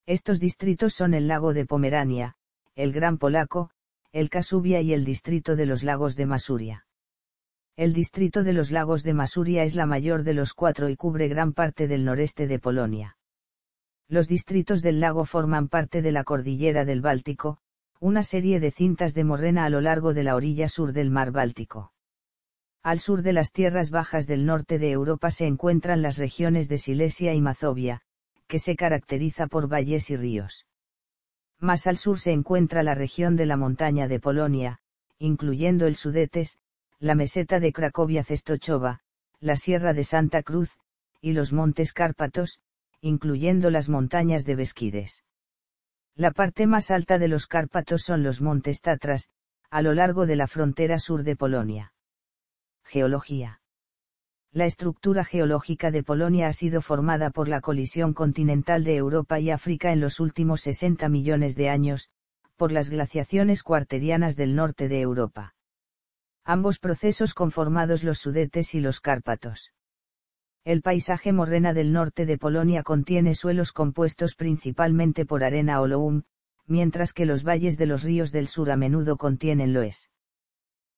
Estos distritos son el lago de Pomerania, el Gran Polaco, el Kasubia y el distrito de los lagos de Masuria. El distrito de los lagos de Masuria es la mayor de los 4 y cubre gran parte del noreste de Polonia. Los distritos del lago forman parte de la cordillera del Báltico, una serie de cintas de morrena a lo largo de la orilla sur del mar Báltico. Al sur de las tierras bajas del norte de Europa se encuentran las regiones de Silesia y Mazovia, que se caracteriza por valles y ríos. Más al sur se encuentra la región de la montaña de Polonia, incluyendo el Sudetes, la meseta de Cracovia-Czestochowa, la sierra de Santa Cruz, y los montes Cárpatos, incluyendo las montañas de Beskides. La parte más alta de los Cárpatos son los montes Tatras, a lo largo de la frontera sur de Polonia. Geología. La estructura geológica de Polonia ha sido formada por la colisión continental de Europa y África en los últimos 60 millones de años, por las glaciaciones cuarterianas del norte de Europa. Ambos procesos conformados los Sudetes y los Cárpatos. El paisaje morrena del norte de Polonia contiene suelos compuestos principalmente por arena o loam, mientras que los valles de los ríos del sur a menudo contienen loess.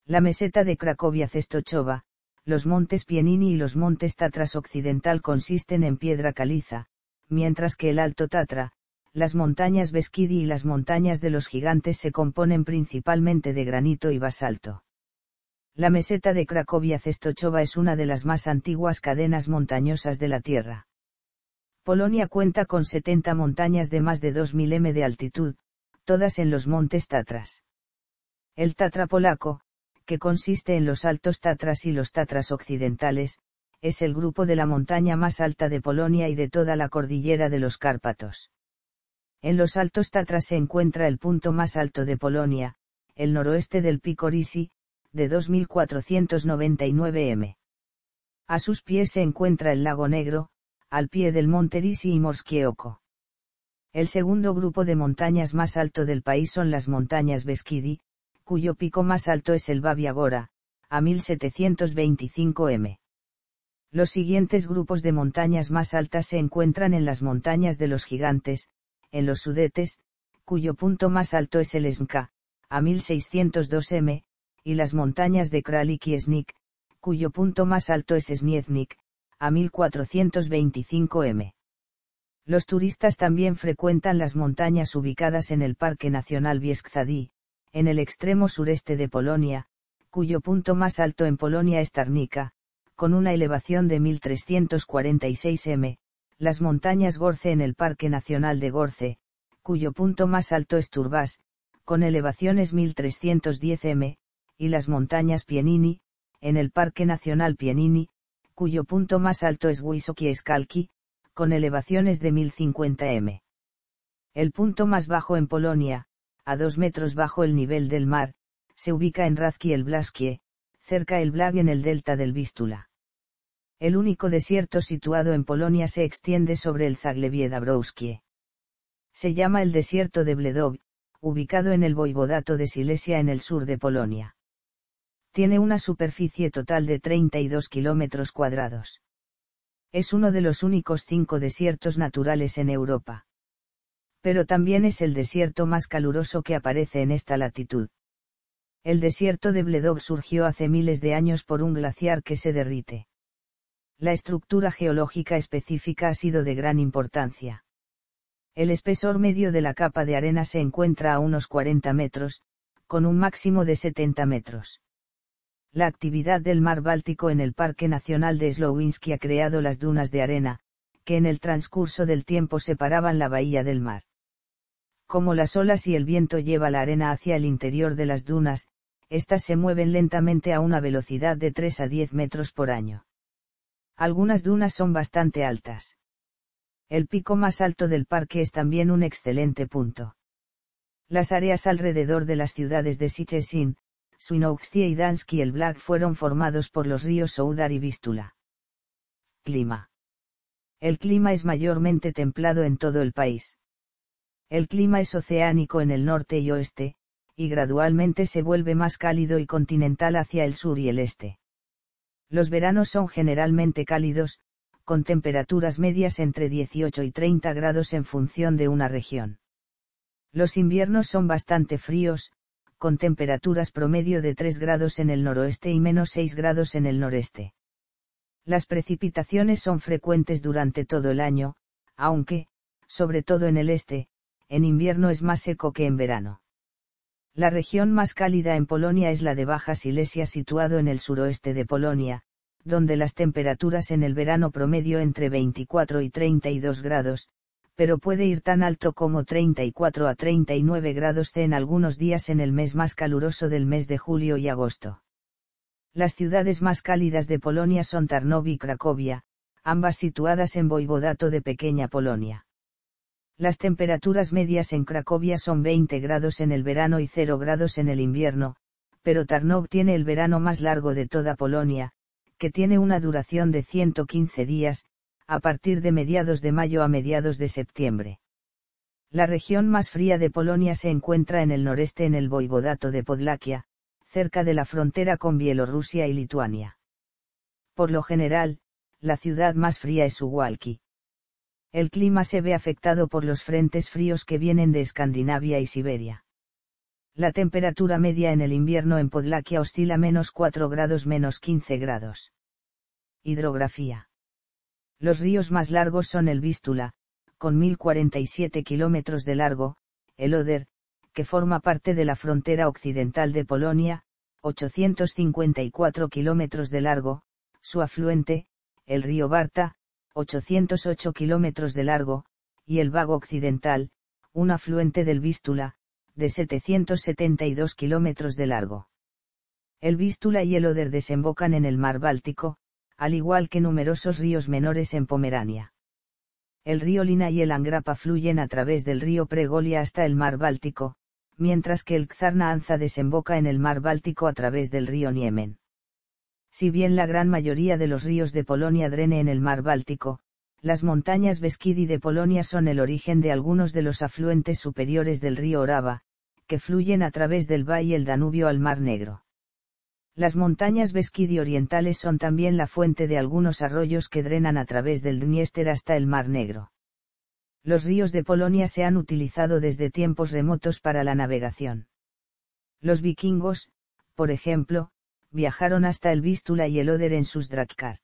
La meseta de Cracovia-Czestochowa, los montes Pienini y los montes Tatras occidental consisten en piedra caliza, mientras que el Alto Tatra, las montañas Beskidi y las montañas de los Gigantes se componen principalmente de granito y basalto. La meseta de Cracovia-Czestochowa es una de las más antiguas cadenas montañosas de la Tierra. Polonia cuenta con 70 montañas de más de 2000 m de altitud, todas en los montes Tatras. El Tatra polaco, que consiste en los Altos Tatras y los Tatras occidentales, es el grupo de la montaña más alta de Polonia y de toda la cordillera de los Cárpatos. En los Altos Tatras se encuentra el punto más alto de Polonia, el noroeste del Pico Risi, de 2499 m. A sus pies se encuentra el Lago Negro, al pie del monte Risi y Morskie Oko. El segundo grupo de montañas más alto del país son las montañas Beskidi, cuyo pico más alto es el Babia Gora, a 1725 m. Los siguientes grupos de montañas más altas se encuentran en las montañas de los Gigantes, en los Sudetes, cuyo punto más alto es el Smka, a 1602 m, y las montañas de Kralik y Snik, cuyo punto más alto es Snieznik, a 1425 m. Los turistas también frecuentan las montañas ubicadas en el Parque Nacional Bieszczady, en el extremo sureste de Polonia, cuyo punto más alto en Polonia es Tarnica, con una elevación de 1346 m, las montañas Gorce en el Parque Nacional de Gorce, cuyo punto más alto es Turbas, con elevaciones 1310 m, y las montañas Pienini, en el Parque Nacional Pienini, cuyo punto más alto es Wysokie Skalki, con elevaciones de 1050 m. El punto más bajo en Polonia, a 2 metros bajo el nivel del mar, se ubica en Radki el Blaskie, cerca el Blag en el delta del Vístula. El único desierto situado en Polonia se extiende sobre el Zagłębie Dąbrowskie. Se llama el desierto de Bledów, ubicado en el voivodato de Silesia en el sur de Polonia. Tiene una superficie total de 32 kilómetros cuadrados. Es uno de los únicos 5 desiertos naturales en Europa. Pero también es el desierto más caluroso que aparece en esta latitud. El desierto de Bledów surgió hace miles de años por un glaciar que se derrite. La estructura geológica específica ha sido de gran importancia. El espesor medio de la capa de arena se encuentra a unos 40 metros, con un máximo de 70 metros. La actividad del mar Báltico en el Parque Nacional de Slowiński ha creado las dunas de arena, que en el transcurso del tiempo separaban la bahía del mar. Como las olas y el viento lleva la arena hacia el interior de las dunas, estas se mueven lentamente a una velocidad de 3 a 10 metros por año. Algunas dunas son bastante altas. El pico más alto del parque es también un excelente punto. Las áreas alrededor de las ciudades de Szczecin, Świnoujście y Gdańsk y el Blag fueron formados por los ríos Soudar y Vístula. Clima. El clima es mayormente templado en todo el país. El clima es oceánico en el norte y oeste, y gradualmente se vuelve más cálido y continental hacia el sur y el este. Los veranos son generalmente cálidos, con temperaturas medias entre 18 y 30 grados en función de una región. Los inviernos son bastante fríos, con temperaturas promedio de 3 grados en el noroeste y menos 6 grados en el noreste. Las precipitaciones son frecuentes durante todo el año, aunque, sobre todo en el este, en invierno es más seco que en verano. La región más cálida en Polonia es la de Baja Silesia, situado en el suroeste de Polonia, donde las temperaturas en el verano promedio entre 24 y 32 grados, pero puede ir tan alto como 34 a 39 grados C en algunos días en el mes más caluroso del mes de julio y agosto. Las ciudades más cálidas de Polonia son Tarnów y Cracovia, ambas situadas en voivodato de Pequeña Polonia. Las temperaturas medias en Cracovia son 20 grados en el verano y 0 grados en el invierno, pero Tarnów tiene el verano más largo de toda Polonia, que tiene una duración de 115 días, a partir de mediados de mayo a mediados de septiembre. La región más fría de Polonia se encuentra en el noreste en el voivodato de Podlaquia, cerca de la frontera con Bielorrusia y Lituania. Por lo general, la ciudad más fría es Suwałki. El clima se ve afectado por los frentes fríos que vienen de Escandinavia y Siberia. La temperatura media en el invierno en Podlaquia oscila -4 grados -15 grados. Hidrografía. Los ríos más largos son el Vístula, con 1047 kilómetros de largo, el Oder, que forma parte de la frontera occidental de Polonia, 854 kilómetros de largo, su afluente, el río Barta, 808 kilómetros de largo, y el Vago Occidental, un afluente del Vístula, de 772 kilómetros de largo. El Vístula y el Oder desembocan en el mar Báltico, al igual que numerosos ríos menores en Pomerania. El río Lina y el Angrapa fluyen a través del río Pregolia hasta el mar Báltico, mientras que el Kzarna Anza desemboca en el mar Báltico a través del río Niemen. Si bien la gran mayoría de los ríos de Polonia drene en el mar Báltico, las montañas Beskidi de Polonia son el origen de algunos de los afluentes superiores del río Orava, que fluyen a través del Váy y el Danubio al Mar Negro. Las montañas Beskidi orientales son también la fuente de algunos arroyos que drenan a través del Dniester hasta el Mar Negro. Los ríos de Polonia se han utilizado desde tiempos remotos para la navegación. Los vikingos, por ejemplo, viajaron hasta el Vístula y el Oder en sus drakkar.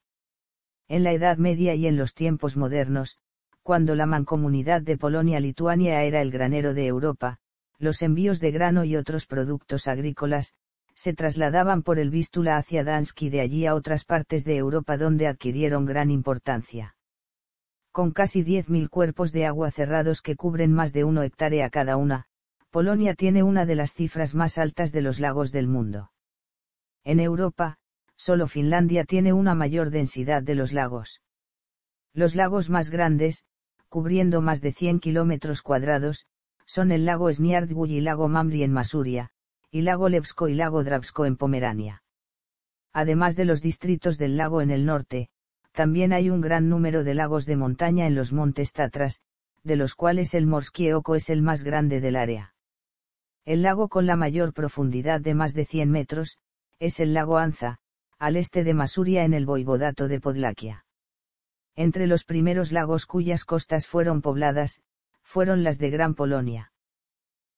En la Edad Media y en los tiempos modernos, cuando la mancomunidad de Polonia-Lituania era el granero de Europa, los envíos de grano y otros productos agrícolas, se trasladaban por el Vístula hacia Dansk y de allí a otras partes de Europa donde adquirieron gran importancia. Con casi 10.000 cuerpos de agua cerrados que cubren más de 1 hectárea cada una, Polonia tiene una de las cifras más altas de los lagos del mundo. En Europa, solo Finlandia tiene una mayor densidad de los lagos. Los lagos más grandes, cubriendo más de 100 kilómetros cuadrados, son el lago Sniardguj y lago Mamri en Masuria, y lago Levsko y lago Dravsko en Pomerania. Además de los distritos del lago en el norte, también hay un gran número de lagos de montaña en los montes Tatras, de los cuales el Morskie Oko es el más grande del área. El lago con la mayor profundidad de más de 100 metros, es el lago Anza, al este de Masuria en el voivodato de Podlaquia. Entre los primeros lagos cuyas costas fueron pobladas, fueron las de Gran Polonia.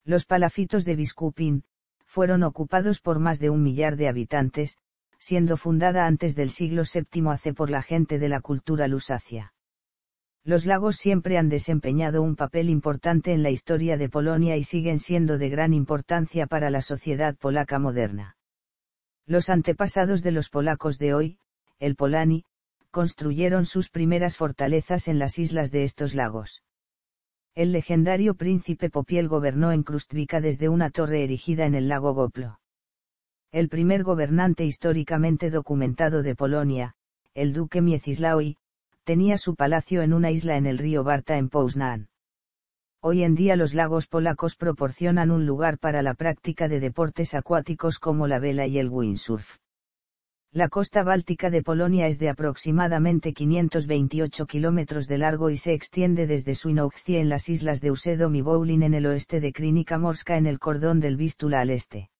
Los palafitos de Biskupin, fueron ocupados por más de 1 millar de habitantes, siendo fundada antes del siglo VII AC por la gente de la cultura lusacia. Los lagos siempre han desempeñado un papel importante en la historia de Polonia y siguen siendo de gran importancia para la sociedad polaca moderna. Los antepasados de los polacos de hoy, el Polani, construyeron sus primeras fortalezas en las islas de estos lagos. El legendario príncipe Popiel gobernó en Krustvica desde una torre erigida en el lago Goplo. El primer gobernante históricamente documentado de Polonia, el duque Miecislawi, tenía su palacio en una isla en el río Barta en Poznań. Hoy en día los lagos polacos proporcionan un lugar para la práctica de deportes acuáticos como la vela y el windsurf. La costa báltica de Polonia es de aproximadamente 528 kilómetros de largo y se extiende desde Świnoujście en las islas de Usedom y Wołlin en el oeste de Krynica Morska en el cordón del Vístula al este.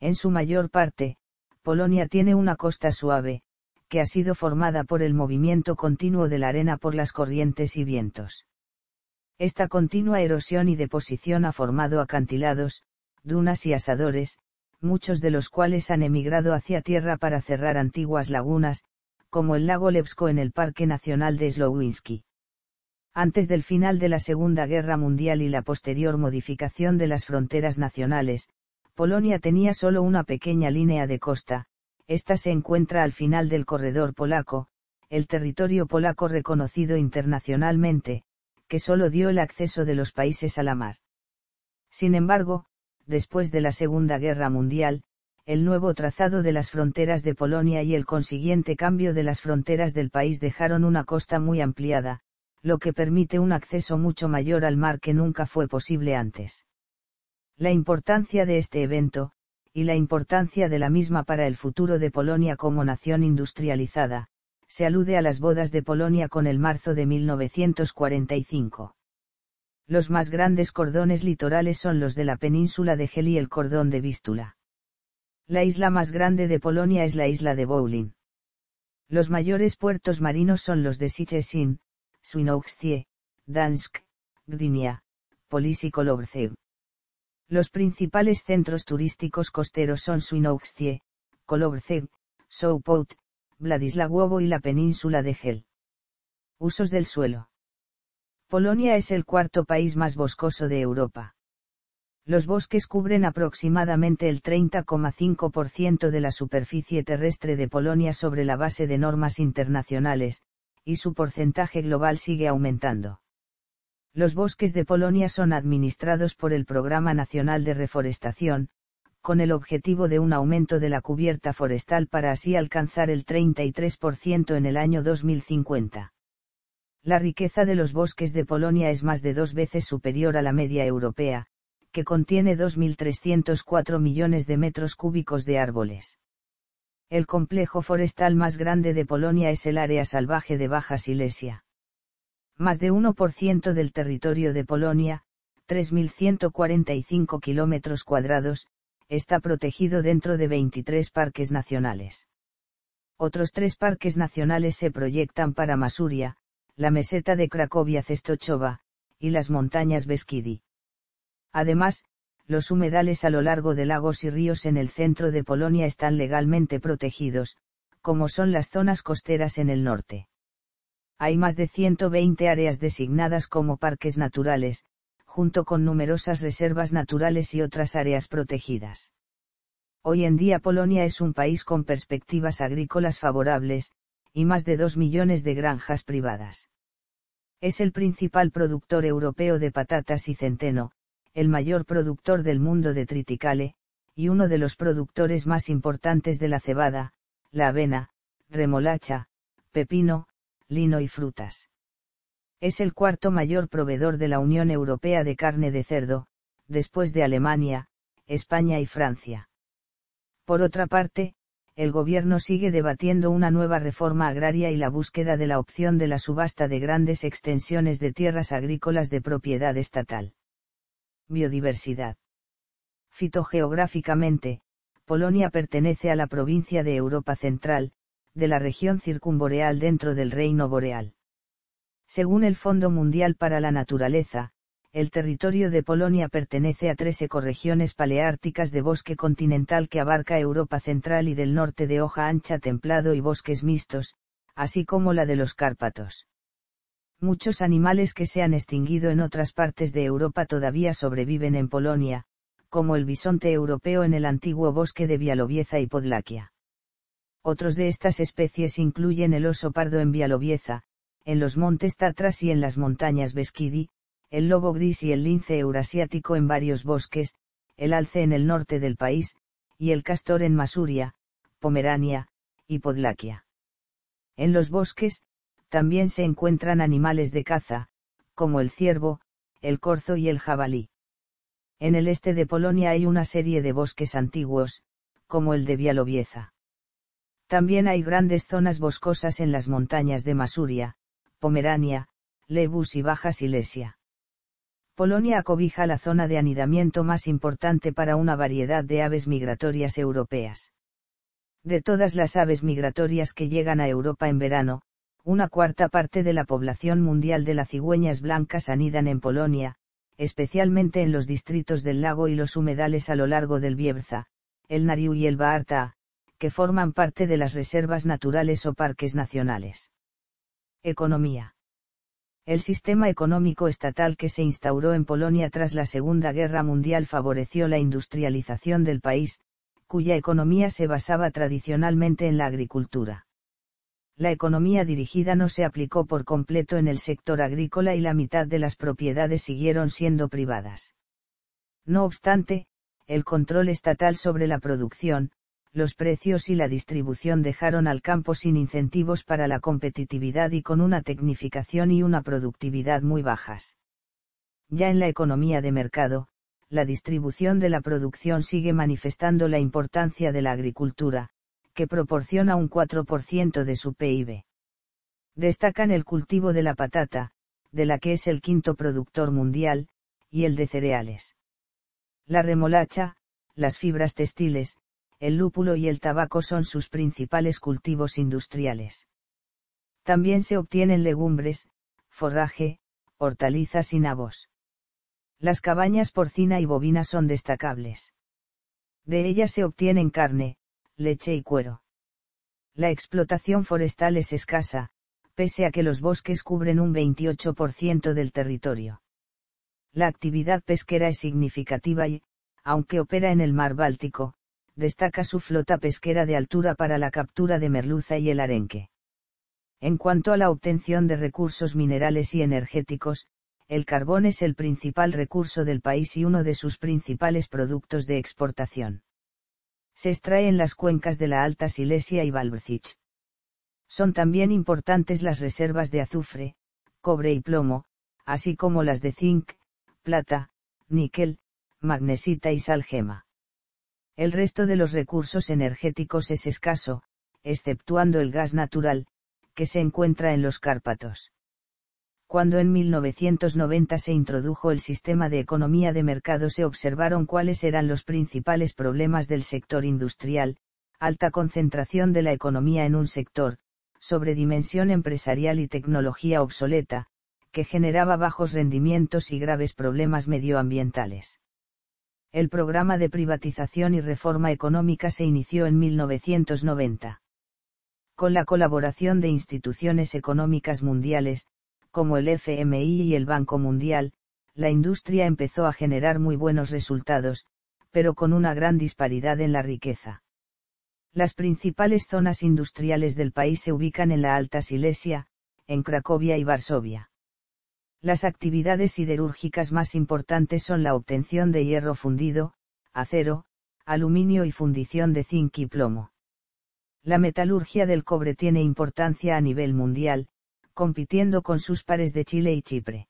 En su mayor parte, Polonia tiene una costa suave, que ha sido formada por el movimiento continuo de la arena por las corrientes y vientos. Esta continua erosión y deposición ha formado acantilados, dunas y asadores, muchos de los cuales han emigrado hacia tierra para cerrar antiguas lagunas, como el lago Levsko en el Parque Nacional de Slowiński. Antes del final de la Segunda Guerra Mundial y la posterior modificación de las fronteras nacionales, Polonia tenía solo una pequeña línea de costa, esta se encuentra al final del corredor polaco, el territorio polaco reconocido internacionalmente, que solo dio el acceso de los países a la mar. Sin embargo, después de la Segunda Guerra Mundial, el nuevo trazado de las fronteras de Polonia y el consiguiente cambio de las fronteras del país dejaron una costa muy ampliada, lo que permite un acceso mucho mayor al mar que nunca fue posible antes. La importancia de este evento, y la importancia de la misma para el futuro de Polonia como nación industrializada, se alude a las bodas de Polonia con el marzo de 1945. Los más grandes cordones litorales son los de la península de Hel y el cordón de Vístula. La isla más grande de Polonia es la isla de Wołlin. Los mayores puertos marinos son los de Szczecin, Świnoujście, Dansk, Gdynia, Police y Kołobrzeg. Los principales centros turísticos costeros son Świnoujście, Kołobrzeg, Sopot, Władysławowo y la península de Hel. Usos del suelo. Polonia es el cuarto país más boscoso de Europa. Los bosques cubren aproximadamente el 30,5% de la superficie terrestre de Polonia sobre la base de normas internacionales, y su porcentaje global sigue aumentando. Los bosques de Polonia son administrados por el Programa Nacional de Reforestación, con el objetivo de un aumento de la cubierta forestal para así alcanzar el 33% en el año 2050. La riqueza de los bosques de Polonia es más de 2 veces superior a la media europea, que contiene 2.304 millones de metros cúbicos de árboles. El complejo forestal más grande de Polonia es el área salvaje de Baja Silesia. Más de 1% del territorio de Polonia, 3.145 kilómetros cuadrados, está protegido dentro de 23 parques nacionales. Otros 3 parques nacionales se proyectan para Masuria, la meseta de Cracovia-Czestochowa, y las montañas Beskidi. Además, los humedales a lo largo de lagos y ríos en el centro de Polonia están legalmente protegidos, como son las zonas costeras en el norte. Hay más de 120 áreas designadas como parques naturales, junto con numerosas reservas naturales y otras áreas protegidas. Hoy en día Polonia es un país con perspectivas agrícolas favorables, y más de 2 millones de granjas privadas. Es el principal productor europeo de patatas y centeno, el mayor productor del mundo de triticale, y uno de los productores más importantes de la cebada, la avena, remolacha, pepino, lino y frutas. Es el cuarto mayor proveedor de la Unión Europea de carne de cerdo, después de Alemania, España y Francia. Por otra parte, el gobierno sigue debatiendo una nueva reforma agraria y la búsqueda de la opción de la subasta de grandes extensiones de tierras agrícolas de propiedad estatal. Biodiversidad. Fitogeográficamente, Polonia pertenece a la provincia de Europa Central, de la región circumboreal dentro del Reino Boreal. Según el Fondo Mundial para la Naturaleza, el territorio de Polonia pertenece a 3 ecorregiones paleárticas de bosque continental que abarca Europa Central y del norte de hoja ancha templado y bosques mixtos, así como la de los Cárpatos. Muchos animales que se han extinguido en otras partes de Europa todavía sobreviven en Polonia, como el bisonte europeo en el antiguo bosque de Białowieża y Podlaquia. Otros de estas especies incluyen el oso pardo en Białowieża, en los montes Tatras y en las montañas Beskidi, el lobo gris y el lince eurasiático en varios bosques, el alce en el norte del país, y el castor en Masuria, Pomerania, y Podlaquia. En los bosques, también se encuentran animales de caza, como el ciervo, el corzo y el jabalí. En el este de Polonia hay una serie de bosques antiguos, como el de Białowieża. También hay grandes zonas boscosas en las montañas de Masuria, Pomerania, Lebus y Baja Silesia. Polonia acobija la zona de anidamiento más importante para una variedad de aves migratorias europeas. De todas las aves migratorias que llegan a Europa en verano, una cuarta parte de la población mundial de las cigüeñas blancas anidan en Polonia, especialmente en los distritos del lago y los humedales a lo largo del Biebrza, el Nariu y el Baarta, que forman parte de las reservas naturales o parques nacionales. Economía. El sistema económico estatal que se instauró en Polonia tras la Segunda Guerra Mundial favoreció la industrialización del país, cuya economía se basaba tradicionalmente en la agricultura. La economía dirigida no se aplicó por completo en el sector agrícola y la mitad de las propiedades siguieron siendo privadas. No obstante, el control estatal sobre la producción, los precios y la distribución dejaron al campo sin incentivos para la competitividad y con una tecnificación y una productividad muy bajas. Ya en la economía de mercado, la distribución de la producción sigue manifestando la importancia de la agricultura, que proporciona un 4% de su PIB. Destacan el cultivo de la patata, de la que es el quinto productor mundial, y el de cereales. La remolacha, las fibras textiles, el lúpulo y el tabaco son sus principales cultivos industriales. También se obtienen legumbres, forraje, hortalizas y nabos. Las cabañas porcina y bovina son destacables. De ellas se obtienen carne, leche y cuero. La explotación forestal es escasa, pese a que los bosques cubren un 28% del territorio. La actividad pesquera es significativa y, aunque opera en el mar Báltico, destaca su flota pesquera de altura para la captura de merluza y el arenque. En cuanto a la obtención de recursos minerales y energéticos, el carbón es el principal recurso del país y uno de sus principales productos de exportación. Se extrae en las cuencas de la Alta Silesia y Valbrzych. Son también importantes las reservas de azufre, cobre y plomo, así como las de zinc, plata, níquel, magnesita y sal gema. El resto de los recursos energéticos es escaso, exceptuando el gas natural, que se encuentra en los Cárpatos. Cuando en 1990 se introdujo el sistema de economía de mercado, se observaron cuáles eran los principales problemas del sector industrial: alta concentración de la economía en un sector, sobredimensión empresarial y tecnología obsoleta, que generaba bajos rendimientos y graves problemas medioambientales. El programa de privatización y reforma económica se inició en 1990. Con la colaboración de instituciones económicas mundiales, como el FMI y el Banco Mundial, la industria empezó a generar muy buenos resultados, pero con una gran disparidad en la riqueza. Las principales zonas industriales del país se ubican en la Alta Silesia, en Cracovia y Varsovia. Las actividades siderúrgicas más importantes son la obtención de hierro fundido, acero, aluminio y fundición de zinc y plomo. La metalurgia del cobre tiene importancia a nivel mundial, compitiendo con sus pares de Chile y Chipre.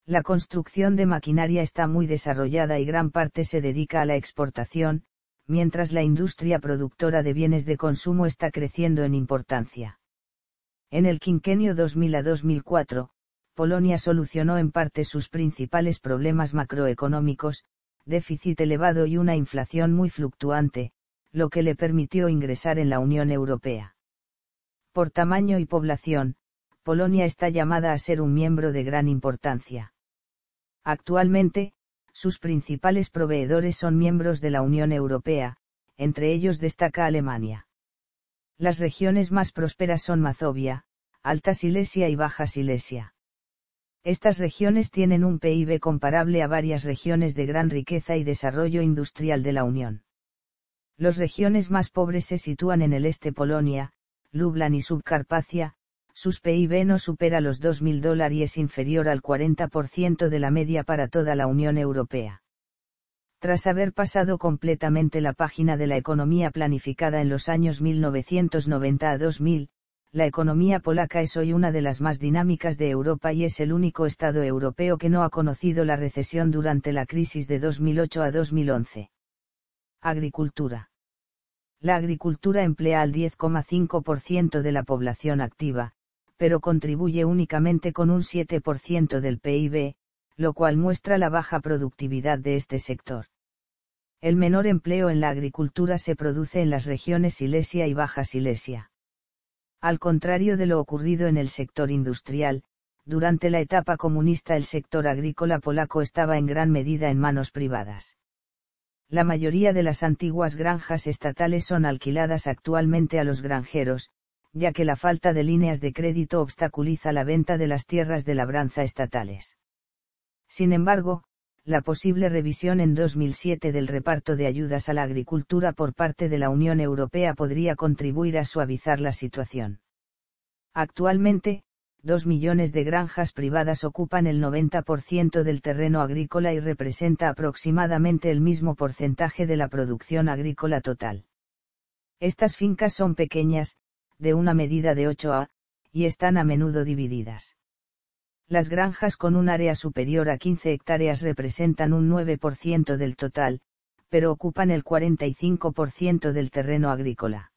La construcción de maquinaria está muy desarrollada y gran parte se dedica a la exportación, mientras la industria productora de bienes de consumo está creciendo en importancia. En el quinquenio 2000 a 2004, Polonia solucionó en parte sus principales problemas macroeconómicos, déficit elevado y una inflación muy fluctuante, lo que le permitió ingresar en la Unión Europea. Por tamaño y población, Polonia está llamada a ser un miembro de gran importancia. Actualmente, sus principales proveedores son miembros de la Unión Europea, entre ellos destaca Alemania. Las regiones más prósperas son Mazovia, Alta Silesia y Baja Silesia. Estas regiones tienen un PIB comparable a varias regiones de gran riqueza y desarrollo industrial de la Unión. Las regiones más pobres se sitúan en el este: Polonia, Lublin y Subcarpacia. Sus PIB no supera los $2.000 y es inferior al 40% de la media para toda la Unión Europea. Tras haber pasado completamente la página de la economía planificada en los años 1990 a 2000, la economía polaca es hoy una de las más dinámicas de Europa y es el único Estado europeo que no ha conocido la recesión durante la crisis de 2008 a 2011. Agricultura. La agricultura emplea al 10,5% de la población activa, pero contribuye únicamente con un 7% del PIB, lo cual muestra la baja productividad de este sector. El menor empleo en la agricultura se produce en las regiones Silesia y Baja Silesia. Al contrario de lo ocurrido en el sector industrial, durante la etapa comunista el sector agrícola polaco estaba en gran medida en manos privadas. La mayoría de las antiguas granjas estatales son alquiladas actualmente a los granjeros, ya que la falta de líneas de crédito obstaculiza la venta de las tierras de labranza estatales. Sin embargo, la posible revisión en 2007 del reparto de ayudas a la agricultura por parte de la Unión Europea podría contribuir a suavizar la situación. Actualmente, 2 millones de granjas privadas ocupan el 90% del terreno agrícola y representa aproximadamente el mismo porcentaje de la producción agrícola total. Estas fincas son pequeñas, de una medida de 8 a, y están a menudo divididas. Las granjas con un área superior a 15 hectáreas representan un 9% del total, pero ocupan el 45% del terreno agrícola.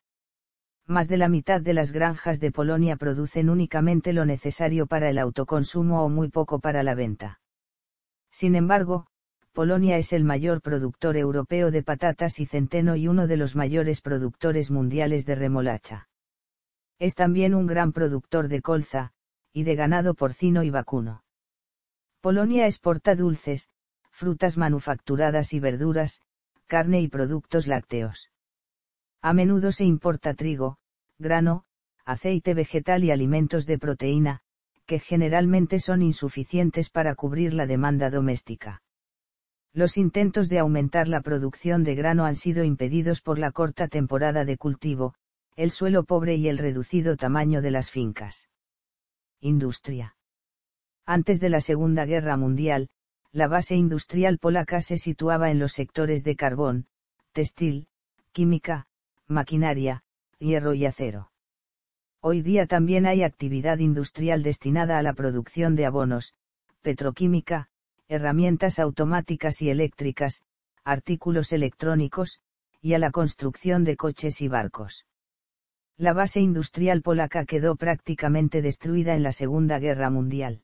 Más de la mitad de las granjas de Polonia producen únicamente lo necesario para el autoconsumo o muy poco para la venta. Sin embargo, Polonia es el mayor productor europeo de patatas y centeno y uno de los mayores productores mundiales de remolacha. Es también un gran productor de colza, y de ganado porcino y vacuno. Polonia exporta dulces, frutas manufacturadas y verduras, carne y productos lácteos. A menudo se importa trigo, grano, aceite vegetal y alimentos de proteína, que generalmente son insuficientes para cubrir la demanda doméstica. Los intentos de aumentar la producción de grano han sido impedidos por la corta temporada de cultivo, el suelo pobre y el reducido tamaño de las fincas. Industria. Antes de la Segunda Guerra Mundial, la base industrial polaca se situaba en los sectores de carbón, textil, química, maquinaria, hierro y acero. Hoy día también hay actividad industrial destinada a la producción de abonos, petroquímica, herramientas automáticas y eléctricas, artículos electrónicos, y a la construcción de coches y barcos. La base industrial polaca quedó prácticamente destruida en la Segunda Guerra Mundial.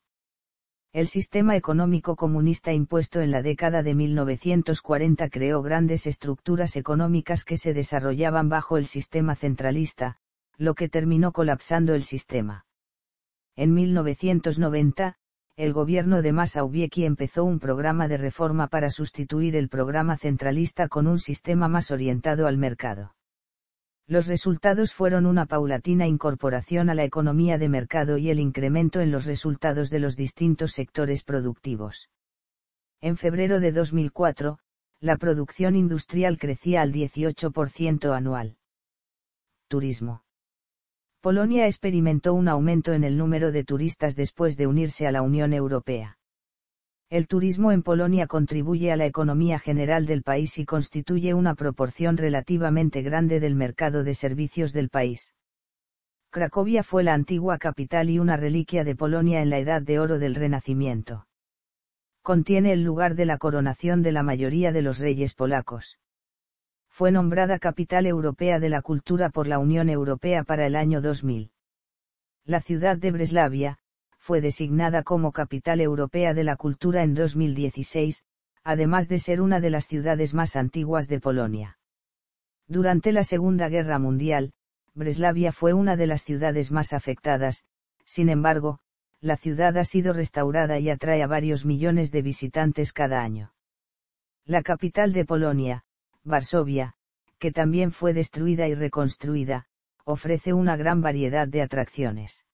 El sistema económico comunista impuesto en la década de 1940 creó grandes estructuras económicas que se desarrollaban bajo el sistema centralista, lo que terminó colapsando el sistema. En 1990, el gobierno de Mazowiecki empezó un programa de reforma para sustituir el programa centralista con un sistema más orientado al mercado. Los resultados fueron una paulatina incorporación a la economía de mercado y el incremento en los resultados de los distintos sectores productivos. En febrero de 2004, la producción industrial crecía al 18% anual. Turismo. Polonia experimentó un aumento en el número de turistas después de unirse a la Unión Europea. El turismo en Polonia contribuye a la economía general del país y constituye una proporción relativamente grande del mercado de servicios del país. Cracovia fue la antigua capital y una reliquia de Polonia en la Edad de Oro del Renacimiento. Contiene el lugar de la coronación de la mayoría de los reyes polacos. Fue nombrada Capital Europea de la Cultura por la Unión Europea para el año 2000. La ciudad de Breslavia fue designada como Capital Europea de la Cultura en 2016, además de ser una de las ciudades más antiguas de Polonia. Durante la Segunda Guerra Mundial, Breslavia fue una de las ciudades más afectadas, sin embargo, la ciudad ha sido restaurada y atrae a varios millones de visitantes cada año. La capital de Polonia, Varsovia, que también fue destruida y reconstruida, ofrece una gran variedad de atracciones.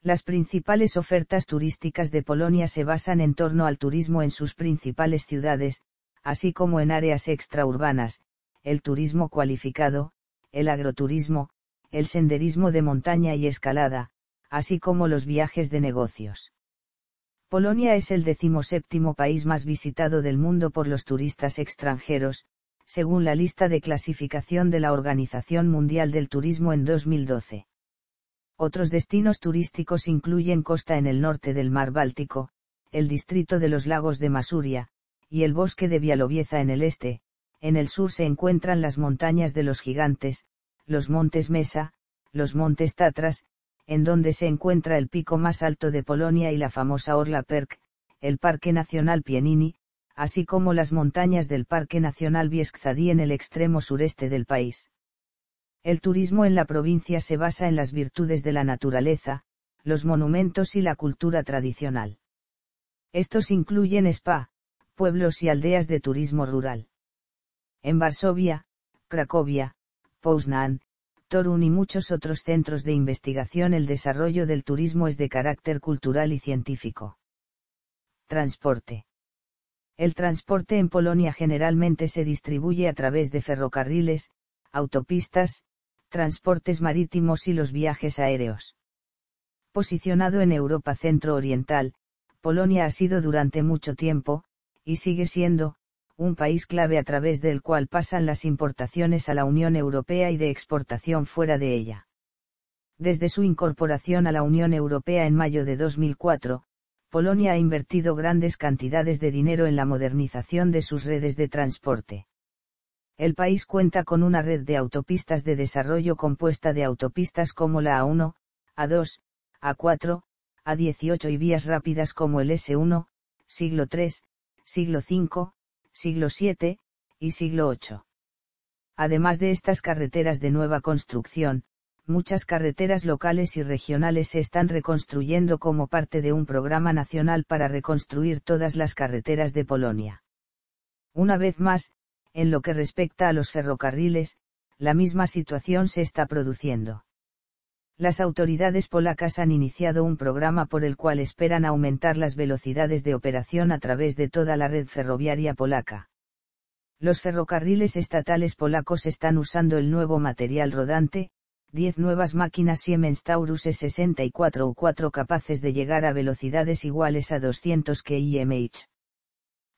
Las principales ofertas turísticas de Polonia se basan en torno al turismo en sus principales ciudades, así como en áreas extraurbanas, el turismo cualificado, el agroturismo, el senderismo de montaña y escalada, así como los viajes de negocios. Polonia es el 17º país más visitado del mundo por los turistas extranjeros, según la lista de clasificación de la Organización Mundial del Turismo en 2012. Otros destinos turísticos incluyen costa en el norte del Mar Báltico, el distrito de los lagos de Masuria, y el bosque de Bialowieza en el este. En el sur se encuentran las montañas de los Gigantes, los montes Mesa, los montes Tatras, en donde se encuentra el pico más alto de Polonia y la famosa Orla Perk, el Parque Nacional Pieniny, así como las montañas del Parque Nacional Bieszczady en el extremo sureste del país. El turismo en la provincia se basa en las virtudes de la naturaleza, los monumentos y la cultura tradicional. Estos incluyen spa, pueblos y aldeas de turismo rural. En Varsovia, Cracovia, Poznań, Torun y muchos otros centros de investigación el desarrollo del turismo es de carácter cultural y científico. Transporte. El transporte en Polonia generalmente se distribuye a través de ferrocarriles, autopistas, transportes marítimos y los viajes aéreos. Posicionado en Europa centro-oriental, Polonia ha sido durante mucho tiempo, y sigue siendo, un país clave a través del cual pasan las importaciones a la Unión Europea y de exportación fuera de ella. Desde su incorporación a la Unión Europea en mayo de 2004, Polonia ha invertido grandes cantidades de dinero en la modernización de sus redes de transporte. El país cuenta con una red de autopistas de desarrollo compuesta de autopistas como la A1, A2, A4, A18 y vías rápidas como el S1, siglo III, siglo V, siglo VII, y siglo VIII. Además de estas carreteras de nueva construcción, muchas carreteras locales y regionales se están reconstruyendo como parte de un programa nacional para reconstruir todas las carreteras de Polonia. Una vez más, en lo que respecta a los ferrocarriles, la misma situación se está produciendo. Las autoridades polacas han iniciado un programa por el cual esperan aumentar las velocidades de operación a través de toda la red ferroviaria polaca. Los ferrocarriles estatales polacos están usando el nuevo material rodante, 10 nuevas máquinas Siemens Taurus E64 U4 capaces de llegar a velocidades iguales a 200 km/h.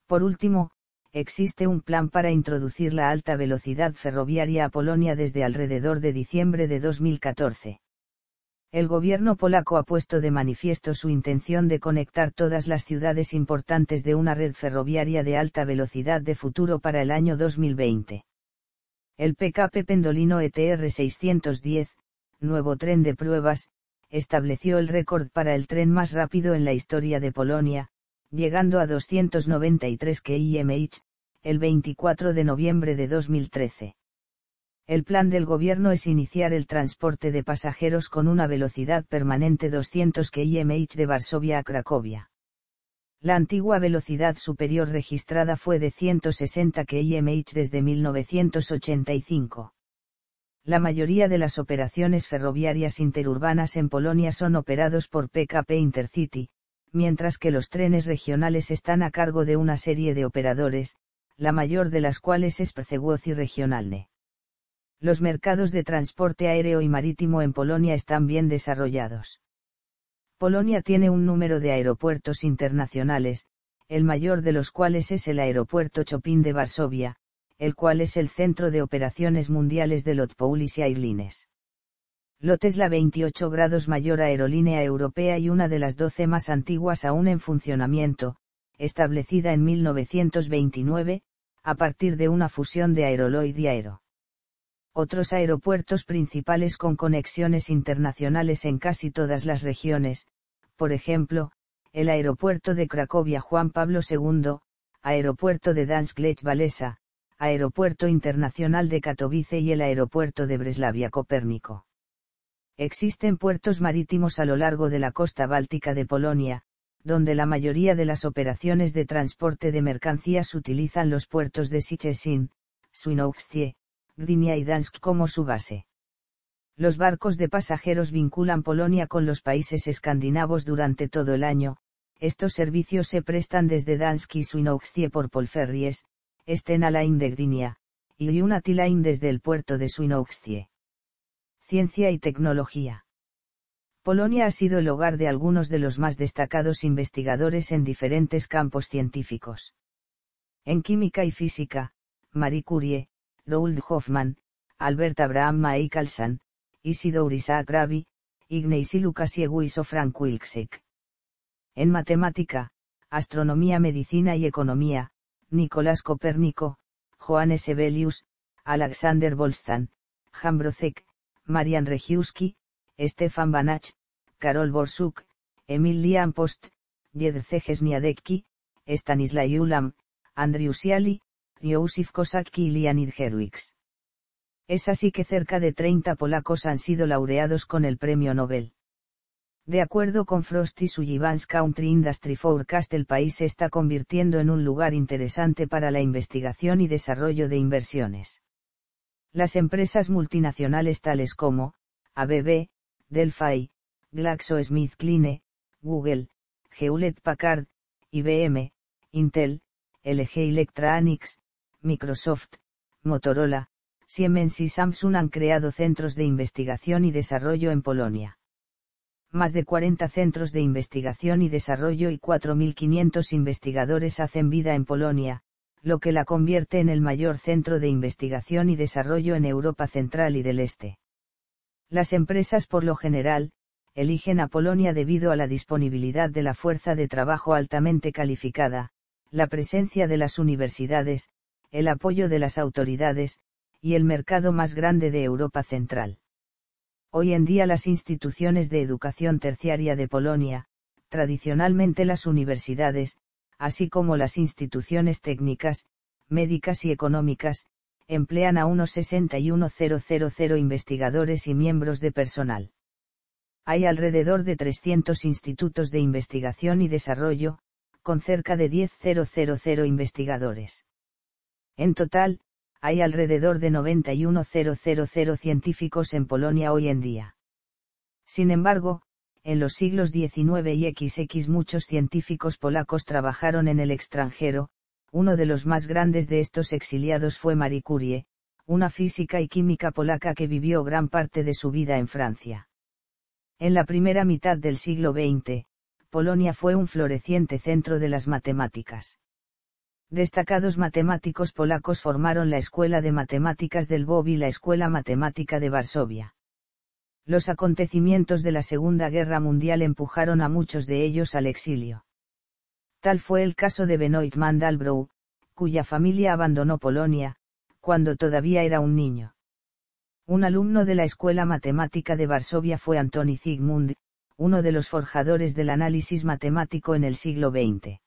Por último, existe un plan para introducir la alta velocidad ferroviaria a Polonia desde alrededor de diciembre de 2014. El gobierno polaco ha puesto de manifiesto su intención de conectar todas las ciudades importantes de una red ferroviaria de alta velocidad de futuro para el año 2020. El PKP Pendolino ETR 610, nuevo tren de pruebas, estableció el récord para el tren más rápido en la historia de Polonia, llegando a 293 km/h, el 24 de noviembre de 2013. El plan del gobierno es iniciar el transporte de pasajeros con una velocidad permanente 200 km/h de Varsovia a Cracovia. La antigua velocidad superior registrada fue de 160 km/h desde 1985. La mayoría de las operaciones ferroviarias interurbanas en Polonia son operados por PKP Intercity, mientras que los trenes regionales están a cargo de una serie de operadores, la mayor de las cuales es Przewóz Regionalne. Los mercados de transporte aéreo y marítimo en Polonia están bien desarrollados. Polonia tiene un número de aeropuertos internacionales, el mayor de los cuales es el aeropuerto Chopin de Varsovia, el cual es el centro de operaciones mundiales de LOT Polish Airlines. LOT es la 28 grados mayor aerolínea europea y una de las 12 más antiguas aún en funcionamiento, establecida en 1929, a partir de una fusión de Aeroloid y Aero. Otros aeropuertos principales con conexiones internacionales en casi todas las regiones, por ejemplo, el aeropuerto de Cracovia Juan Pablo II, aeropuerto de Gdańsk Lech Walesa, aeropuerto internacional de Katowice y el aeropuerto de Breslavia Copérnico. Existen puertos marítimos a lo largo de la costa báltica de Polonia, donde la mayoría de las operaciones de transporte de mercancías utilizan los puertos de Szczecin, Świnoujście, Gdynia y Gdańsk como su base. Los barcos de pasajeros vinculan Polonia con los países escandinavos durante todo el año. Estos servicios se prestan desde Gdańsk y Świnoujście por Polferries, Stena Line de Gdynia, y Unity Line desde el puerto de Świnoujście. Ciencia y tecnología. Polonia ha sido el hogar de algunos de los más destacados investigadores en diferentes campos científicos. En química y física, Marie Curie, Roald Hoffmann, Albert Abraham Michelson, Isidore Isaac Rabi, Ignacy Lukasiewicz o Frank Wilczek. En matemática, astronomía, medicina y economía, Nicolás Copérnico, Johannes Hevelius, Alexander Boltzmann, Jan Brocek, Marian Rejewski, Stefan Banach, Karol Borsuk, Emil Lian Post, Jerzy Sniadecki, Stanislaw Ulam, Andriy Siali, Józef Kosacki y Leonid Herwicz. Es así que cerca de 30 polacos han sido laureados con el premio Nobel. De acuerdo con Frost y Sullivan's Country Industry Forecast, el país se está convirtiendo en un lugar interesante para la investigación y desarrollo de inversiones. Las empresas multinacionales tales como ABB, Delphi, GlaxoSmithKline, Google, Hewlett-Packard, IBM, Intel, LG Electronics, Microsoft, Motorola, Siemens y Samsung han creado centros de investigación y desarrollo en Polonia. Más de 40 centros de investigación y desarrollo y 4.500 investigadores hacen vida en Polonia, lo que la convierte en el mayor centro de investigación y desarrollo en Europa Central y del Este. Las empresas por lo general, eligen a Polonia debido a la disponibilidad de la fuerza de trabajo altamente calificada, la presencia de las universidades, el apoyo de las autoridades, y el mercado más grande de Europa Central. Hoy en día las instituciones de educación terciaria de Polonia, tradicionalmente las universidades, así como las instituciones técnicas, médicas y económicas, emplean a unos 61.000 investigadores y miembros de personal. Hay alrededor de 300 institutos de investigación y desarrollo, con cerca de 10.000 investigadores. En total, hay alrededor de 91.000 científicos en Polonia hoy en día. Sin embargo, en los siglos XIX y XX muchos científicos polacos trabajaron en el extranjero. Uno de los más grandes de estos exiliados fue Marie Curie, una física y química polaca que vivió gran parte de su vida en Francia. En la primera mitad del siglo XX, Polonia fue un floreciente centro de las matemáticas. Destacados matemáticos polacos formaron la Escuela de Matemáticas del Lwów y la Escuela Matemática de Varsovia. Los acontecimientos de la Segunda Guerra Mundial empujaron a muchos de ellos al exilio. Tal fue el caso de Benoit Mandalbrou, cuya familia abandonó Polonia, cuando todavía era un niño. Un alumno de la Escuela Matemática de Varsovia fue Antoni Zygmunt, uno de los forjadores del análisis matemático en el siglo XX.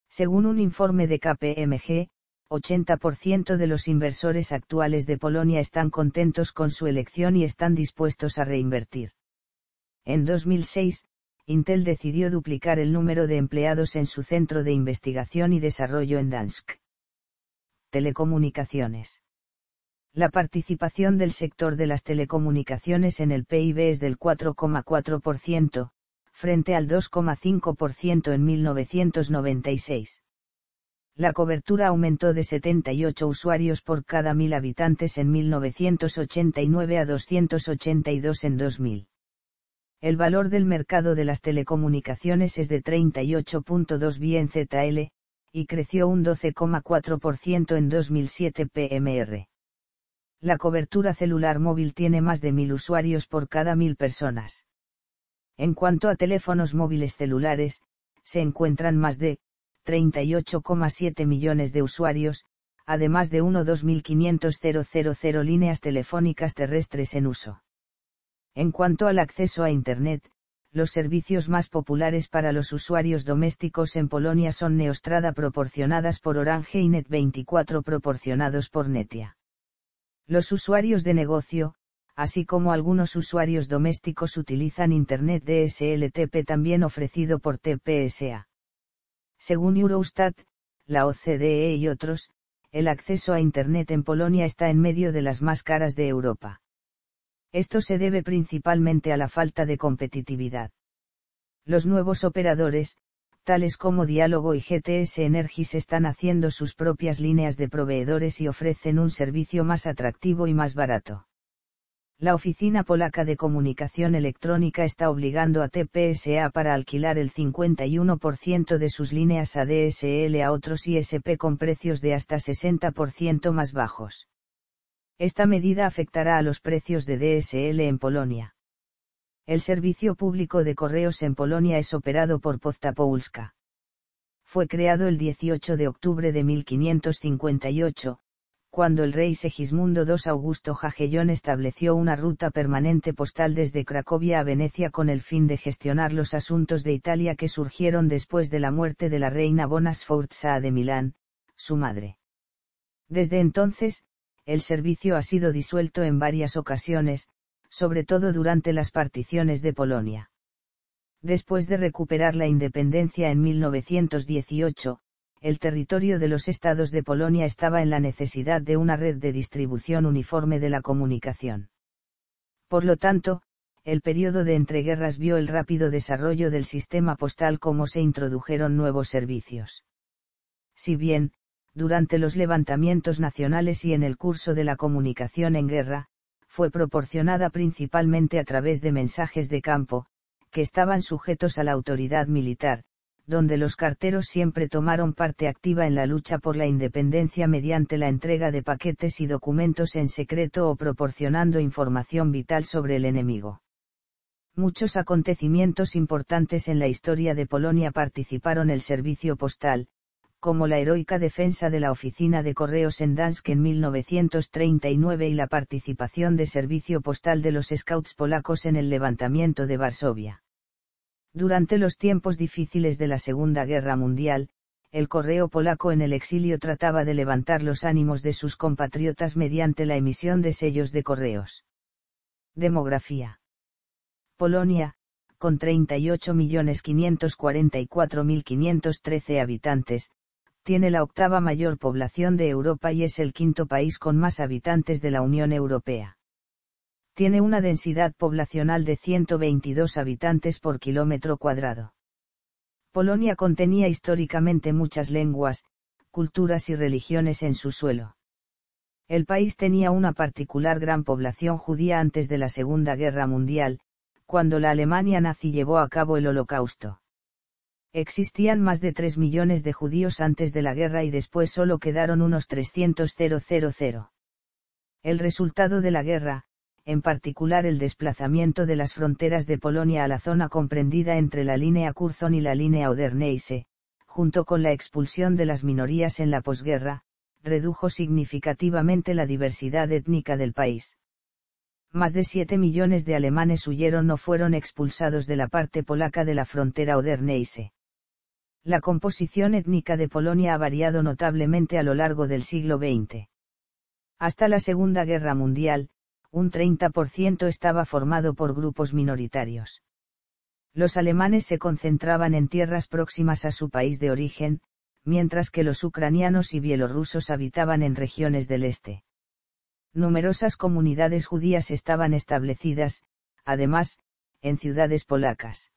Según un informe de KPMG, 80% de los inversores actuales de Polonia están contentos con su elección y están dispuestos a reinvertir. En 2006, Intel decidió duplicar el número de empleados en su centro de investigación y desarrollo en Gdańsk. Telecomunicaciones. La participación del sector de las telecomunicaciones en el PIB es del 4,4%, frente al 2,5% en 1996. La cobertura aumentó de 78 usuarios por cada 1000 habitantes en 1989 a 282 en 2000. El valor del mercado de las telecomunicaciones es de 38.2 billion ZL, y creció un 12,4% en 2007 PMR. La cobertura celular móvil tiene más de 1000 usuarios por cada 1000 personas. En cuanto a teléfonos móviles celulares, se encuentran más de 38,7 millones de usuarios, además de 1.2.500.000 líneas telefónicas terrestres en uso. En cuanto al acceso a Internet, los servicios más populares para los usuarios domésticos en Polonia son Neostrada proporcionadas por Orange y Net24 proporcionados por Netia. Los usuarios de negocio, así como algunos usuarios domésticos utilizan Internet DSLTP también ofrecido por TPSA. Según Eurostat, la OCDE y otros, el acceso a Internet en Polonia está en medio de las más caras de Europa. Esto se debe principalmente a la falta de competitividad. Los nuevos operadores, tales como Diálogo y GTS Energies, están haciendo sus propias líneas de proveedores y ofrecen un servicio más atractivo y más barato. La Oficina Polaca de Comunicación Electrónica está obligando a TPSA para alquilar el 51% de sus líneas ADSL a otros ISP con precios de hasta 60% más bajos. Esta medida afectará a los precios de DSL en Polonia. El servicio público de correos en Polonia es operado por Poczta Polska. Fue creado el 18 de octubre de 1558, cuando el rey Segismundo II Augusto Jagellón estableció una ruta permanente postal desde Cracovia a Venecia con el fin de gestionar los asuntos de Italia que surgieron después de la muerte de la reina Bona Sforza de Milán, su madre. Desde entonces, el servicio ha sido disuelto en varias ocasiones, sobre todo durante las particiones de Polonia. Después de recuperar la independencia en 1918, el territorio de los estados de Polonia estaba en la necesidad de una red de distribución uniforme de la comunicación. Por lo tanto, el periodo de entreguerras vio el rápido desarrollo del sistema postal como se introdujeron nuevos servicios. Si bien, durante los levantamientos nacionales y en el curso de la comunicación en guerra, fue proporcionada principalmente a través de mensajes de campo, que estaban sujetos a la autoridad militar, donde los carteros siempre tomaron parte activa en la lucha por la independencia mediante la entrega de paquetes y documentos en secreto o proporcionando información vital sobre el enemigo. Muchos acontecimientos importantes en la historia de Polonia participaron el servicio postal, como la heroica defensa de la oficina de correos en Gdańsk en 1939 y la participación de servicio postal de los scouts polacos en el levantamiento de Varsovia. Durante los tiempos difíciles de la Segunda Guerra Mundial, el correo polaco en el exilio trataba de levantar los ánimos de sus compatriotas mediante la emisión de sellos de correos. Demografía. Polonia, con 38.544.513 habitantes, tiene la octava mayor población de Europa y es el quinto país con más habitantes de la Unión Europea. Tiene una densidad poblacional de 122 habitantes por kilómetro cuadrado. Polonia contenía históricamente muchas lenguas, culturas y religiones en su suelo. El país tenía una particular gran población judía antes de la Segunda Guerra Mundial, cuando la Alemania nazi llevó a cabo el Holocausto. Existían más de 3 millones de judíos antes de la guerra y después solo quedaron unos 300.000. El resultado de la guerra, en particular el desplazamiento de las fronteras de Polonia a la zona comprendida entre la línea Curzon y la línea Oder-Neisse, junto con la expulsión de las minorías en la posguerra, redujo significativamente la diversidad étnica del país. Más de 7 millones de alemanes huyeron o fueron expulsados de la parte polaca de la frontera Oder-Neisse. La composición étnica de Polonia ha variado notablemente a lo largo del siglo XX. Hasta la Segunda Guerra Mundial, un 30% estaba formado por grupos minoritarios. Los alemanes se concentraban en tierras próximas a su país de origen, mientras que los ucranianos y bielorrusos habitaban en regiones del este. Numerosas comunidades judías estaban establecidas, además, en ciudades polacas.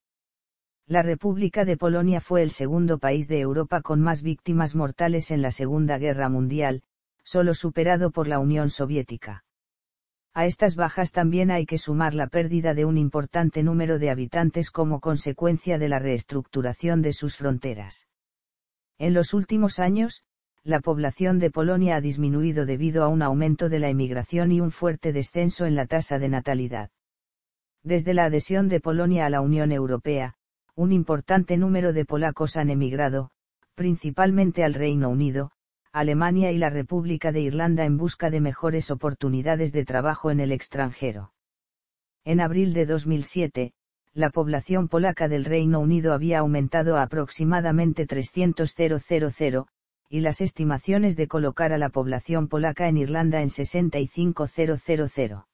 La República de Polonia fue el segundo país de Europa con más víctimas mortales en la Segunda Guerra Mundial, solo superado por la Unión Soviética. A estas bajas también hay que sumar la pérdida de un importante número de habitantes como consecuencia de la reestructuración de sus fronteras. En los últimos años, la población de Polonia ha disminuido debido a un aumento de la emigración y un fuerte descenso en la tasa de natalidad. Desde la adhesión de Polonia a la Unión Europea, un importante número de polacos han emigrado, principalmente al Reino Unido, Alemania y la República de Irlanda en busca de mejores oportunidades de trabajo en el extranjero. En abril de 2007, la población polaca del Reino Unido había aumentado a aproximadamente 300.000, y las estimaciones de colocar a la población polaca en Irlanda en 65.000.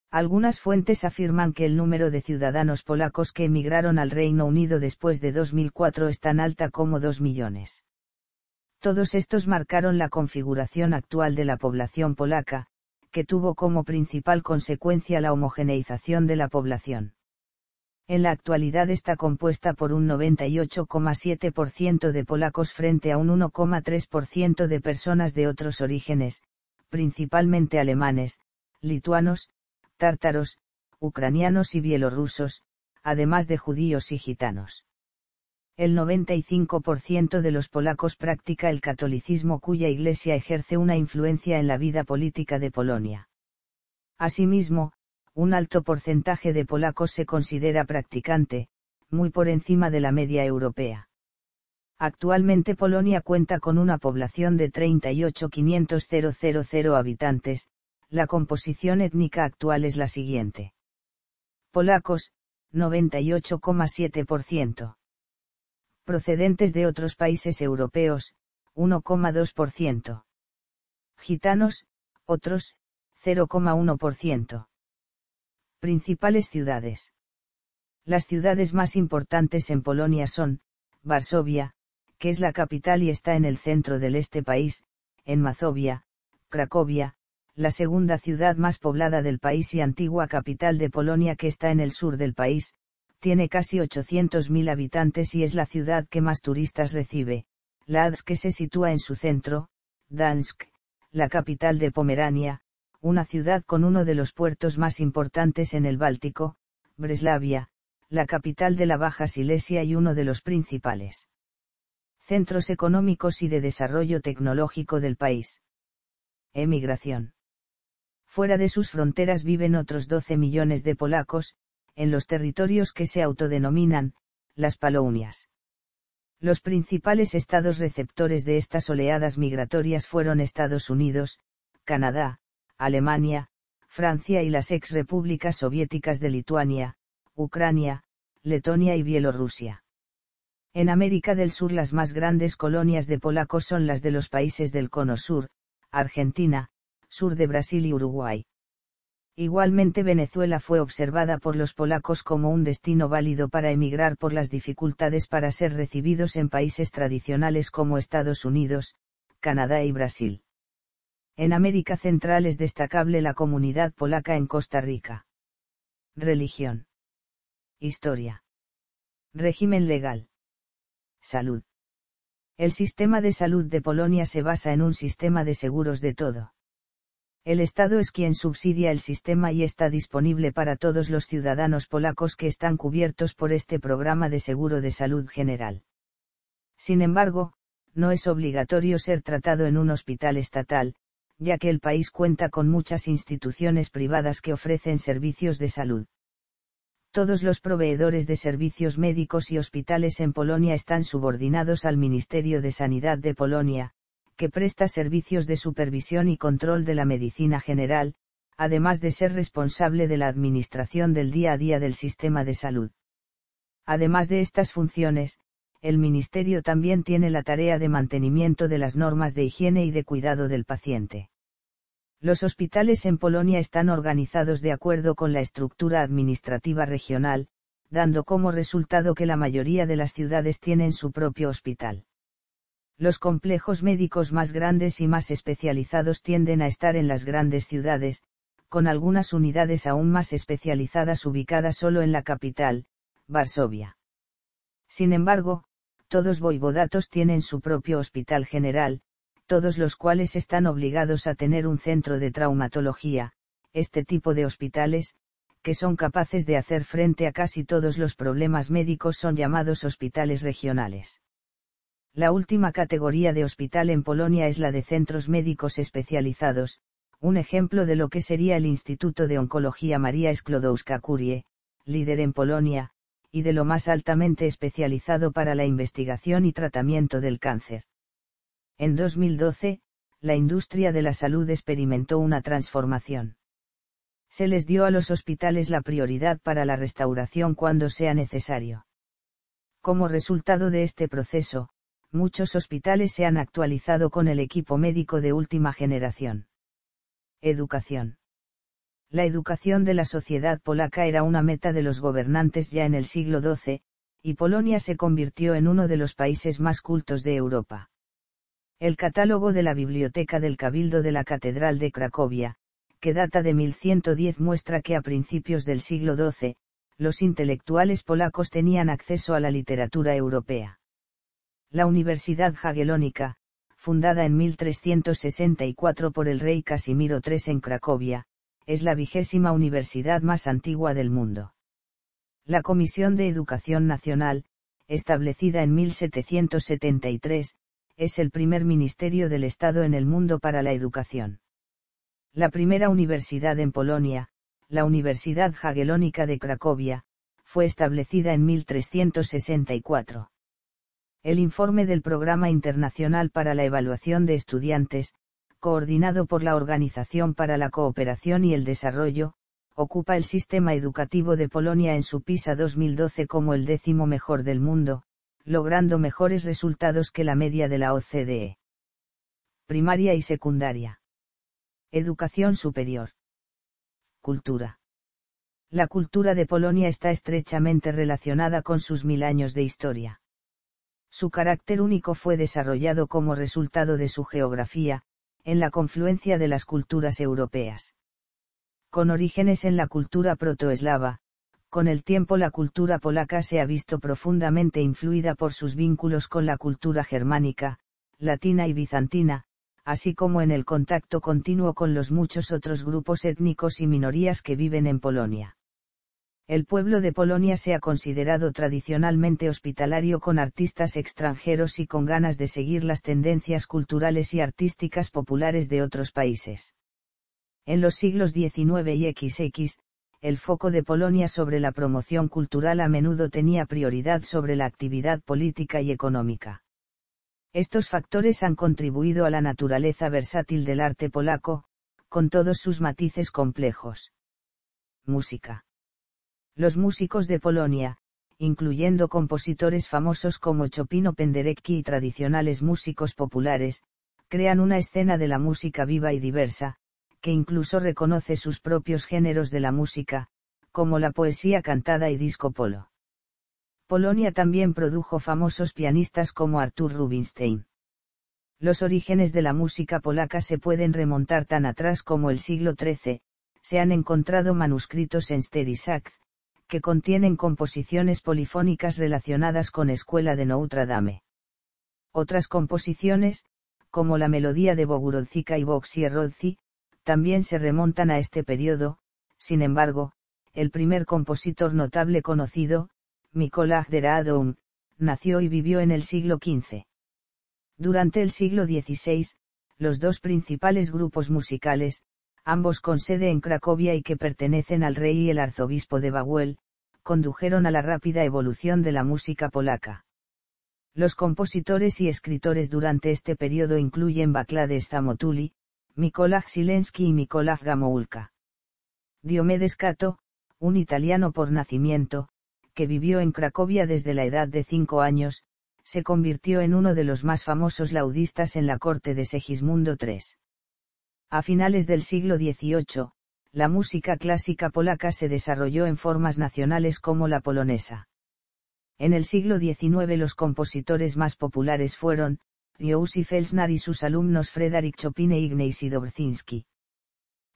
Algunas fuentes afirman que el número de ciudadanos polacos que emigraron al Reino Unido después de 2004 es tan alta como 2 millones. Todos estos marcaron la configuración actual de la población polaca, que tuvo como principal consecuencia la homogeneización de la población. En la actualidad está compuesta por un 98,7% de polacos frente a un 1,3% de personas de otros orígenes, principalmente alemanes, lituanos, tártaros, ucranianos y bielorrusos, además de judíos y gitanos. El 95% de los polacos practica el catolicismo cuya iglesia ejerce una influencia en la vida política de Polonia. Asimismo, un alto porcentaje de polacos se considera practicante, muy por encima de la media europea. Actualmente Polonia cuenta con una población de 38.500.000 habitantes. La composición étnica actual es la siguiente. Polacos, 98,7%. Procedentes de otros países europeos, 1,2%. Gitanos, otros, 0,1%. Principales ciudades. Las ciudades más importantes en Polonia son, Varsovia, que es la capital y está en el centro del este país, en Mazovia, Cracovia, la segunda ciudad más poblada del país y antigua capital de Polonia que está en el sur del país, tiene casi 800.000 habitantes y es la ciudad que más turistas recibe, Łódź que se sitúa en su centro, Gdańsk, la capital de Pomerania, una ciudad con uno de los puertos más importantes en el Báltico, Breslavia, la capital de la Baja Silesia y uno de los principales centros económicos y de desarrollo tecnológico del país. Emigración. Fuera de sus fronteras viven otros 12 millones de polacos, en los territorios que se autodenominan, las Polonias. Los principales estados receptores de estas oleadas migratorias fueron Estados Unidos, Canadá, Alemania, Francia y las ex-repúblicas soviéticas de Lituania, Ucrania, Letonia y Bielorrusia. En América del Sur las más grandes colonias de polacos son las de los países del Cono Sur, Argentina, sur de Brasil y Uruguay. Igualmente Venezuela fue observada por los polacos como un destino válido para emigrar por las dificultades para ser recibidos en países tradicionales como Estados Unidos, Canadá y Brasil. En América Central es destacable la comunidad polaca en Costa Rica. Religión. Historia. Régimen legal. Salud. El sistema de salud de Polonia se basa en un sistema de seguros de todo. El Estado es quien subsidia el sistema y está disponible para todos los ciudadanos polacos que están cubiertos por este programa de seguro de salud general. Sin embargo, no es obligatorio ser tratado en un hospital estatal, ya que el país cuenta con muchas instituciones privadas que ofrecen servicios de salud. Todos los proveedores de servicios médicos y hospitales en Polonia están subordinados al Ministerio de Sanidad de Polonia, que presta servicios de supervisión y control de la medicina general, además de ser responsable de la administración del día a día del sistema de salud. Además de estas funciones, el Ministerio también tiene la tarea de mantenimiento de las normas de higiene y de cuidado del paciente. Los hospitales en Polonia están organizados de acuerdo con la estructura administrativa regional, dando como resultado que la mayoría de las ciudades tienen su propio hospital. Los complejos médicos más grandes y más especializados tienden a estar en las grandes ciudades, con algunas unidades aún más especializadas ubicadas solo en la capital, Varsovia. Sin embargo, todos voivodatos tienen su propio hospital general, todos los cuales están obligados a tener un centro de traumatología. Este tipo de hospitales, que son capaces de hacer frente a casi todos los problemas médicos, son llamados hospitales regionales. La última categoría de hospital en Polonia es la de centros médicos especializados, un ejemplo de lo que sería el Instituto de Oncología María Sklodowska-Curie, líder en Polonia, y de lo más altamente especializado para la investigación y tratamiento del cáncer. En 2012, la industria de la salud experimentó una transformación. Se les dio a los hospitales la prioridad para la restauración cuando sea necesario. Como resultado de este proceso, muchos hospitales se han actualizado con el equipo médico de última generación. Educación. La educación de la sociedad polaca era una meta de los gobernantes ya en el siglo XII, y Polonia se convirtió en uno de los países más cultos de Europa. El catálogo de la Biblioteca del Cabildo de la Catedral de Cracovia, que data de 1110, muestra que a principios del siglo XII, los intelectuales polacos tenían acceso a la literatura europea. La Universidad Jagiellónica, fundada en 1364 por el rey Casimiro III en Cracovia, es la 20ª universidad más antigua del mundo. La Comisión de Educación Nacional, establecida en 1773, es el primer ministerio del Estado en el mundo para la educación. La primera universidad en Polonia, la Universidad Jagiellónica de Cracovia, fue establecida en 1364. El informe del Programa Internacional para la Evaluación de Estudiantes, coordinado por la Organización para la Cooperación y el Desarrollo, ocupa el sistema educativo de Polonia en su PISA 2012 como el 10º mejor del mundo, logrando mejores resultados que la media de la OCDE. Primaria y secundaria. Educación superior. Cultura. La cultura de Polonia está estrechamente relacionada con sus 1000 años de historia. Su carácter único fue desarrollado como resultado de su geografía, en la confluencia de las culturas europeas. Con orígenes en la cultura protoeslava, con el tiempo la cultura polaca se ha visto profundamente influida por sus vínculos con la cultura germánica, latina y bizantina, así como en el contacto continuo con los muchos otros grupos étnicos y minorías que viven en Polonia. El pueblo de Polonia se ha considerado tradicionalmente hospitalario con artistas extranjeros y con ganas de seguir las tendencias culturales y artísticas populares de otros países. En los siglos XIX y XX, el foco de Polonia sobre la promoción cultural a menudo tenía prioridad sobre la actividad política y económica. Estos factores han contribuido a la naturaleza versátil del arte polaco, con todos sus matices complejos. Música. Los músicos de Polonia, incluyendo compositores famosos como Chopin o Penderecki y tradicionales músicos populares, crean una escena de la música viva y diversa, que incluso reconoce sus propios géneros de la música, como la poesía cantada y disco polo. Polonia también produjo famosos pianistas como Artur Rubinstein. Los orígenes de la música polaca se pueden remontar tan atrás como el siglo XIII, se han encontrado manuscritos en Stary Sax, que contienen composiciones polifónicas relacionadas con Escuela de Notre Dame. Otras composiciones, como la melodía de Bogurodzica y Boxierodzi, también se remontan a este periodo. Sin embargo, el primer compositor notable conocido, Mikołaj Radom, nació y vivió en el siglo XV. Durante el siglo XVI, los dos principales grupos musicales, ambos con sede en Cracovia y que pertenecen al rey y el arzobispo de Bałtyk, condujeron a la rápida evolución de la música polaca. Los compositores y escritores durante este periodo incluyen Wacław Stamotuli, Mikołaj Silenski y Mikołaj Gomułka. Diomedes Cato, un italiano por nacimiento, que vivió en Cracovia desde la edad de 5 años, se convirtió en uno de los más famosos laudistas en la corte de Segismundo III. A finales del siglo XVIII, la música clásica polaca se desarrolló en formas nacionales como la polonesa. En el siglo XIX los compositores más populares fueron, Józef Felsnar y sus alumnos Frédéric Chopin e Ignacy Dobrzyński.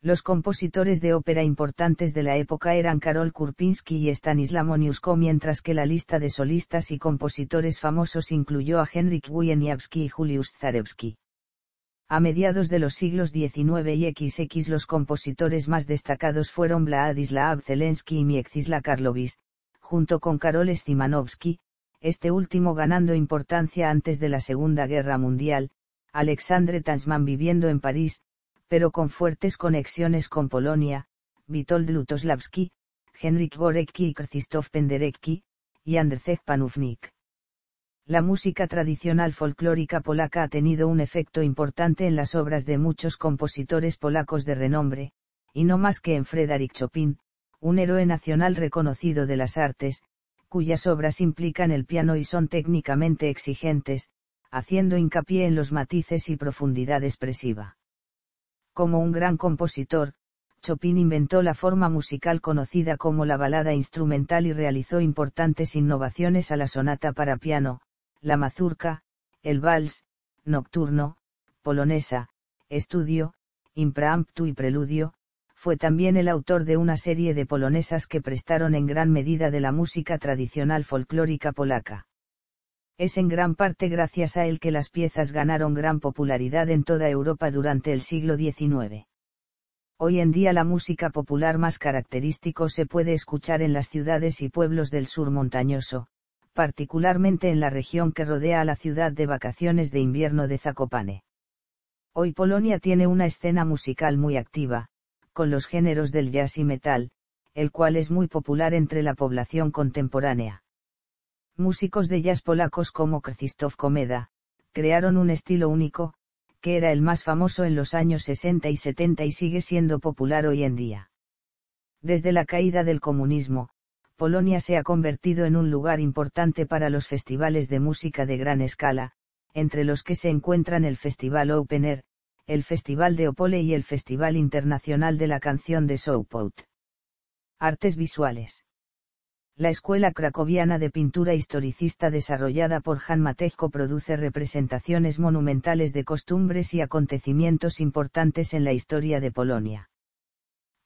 Los compositores de ópera importantes de la época eran Karol Kurpinski y Stanisław Moniuszko, mientras que la lista de solistas y compositores famosos incluyó a Henryk Wieniawski y Juliusz Zarewski. A mediados de los siglos XIX y XX los compositores más destacados fueron Władysław Zelensky y Mieczysław Karłowicz, junto con Karol Szymanowski, este último ganando importancia antes de la Segunda Guerra Mundial, Alexandre Tansman viviendo en París, pero con fuertes conexiones con Polonia, Witold Lutosławski, Henryk Górecki y Krzysztof Penderecki, y Andrzej Panównik. La música tradicional folclórica polaca ha tenido un efecto importante en las obras de muchos compositores polacos de renombre, y no más que en Frédéric Chopin, un héroe nacional reconocido de las artes, cuyas obras implican el piano y son técnicamente exigentes, haciendo hincapié en los matices y profundidad expresiva. Como un gran compositor, Chopin inventó la forma musical conocida como la balada instrumental y realizó importantes innovaciones a la sonata para piano, la mazurka, el vals, nocturno, polonesa, estudio, impromptu y preludio. Fue también el autor de una serie de polonesas que prestaron en gran medida de la música tradicional folclórica polaca. Es en gran parte gracias a él que las piezas ganaron gran popularidad en toda Europa durante el siglo XIX. Hoy en día la música popular más característico se puede escuchar en las ciudades y pueblos del sur montañoso, particularmente en la región que rodea a la ciudad de vacaciones de invierno de Zakopane. Hoy Polonia tiene una escena musical muy activa, con los géneros del jazz y metal, el cual es muy popular entre la población contemporánea. Músicos de jazz polacos como Krzysztof Komeda, crearon un estilo único, que era el más famoso en los años 60 y 70 y sigue siendo popular hoy en día. Desde la caída del comunismo, Polonia se ha convertido en un lugar importante para los festivales de música de gran escala, entre los que se encuentran el Festival Open Air, el Festival de Opole y el Festival Internacional de la Canción de Sopot. Artes visuales. La Escuela Cracoviana de Pintura Historicista desarrollada por Jan Matejko produce representaciones monumentales de costumbres y acontecimientos importantes en la historia de Polonia.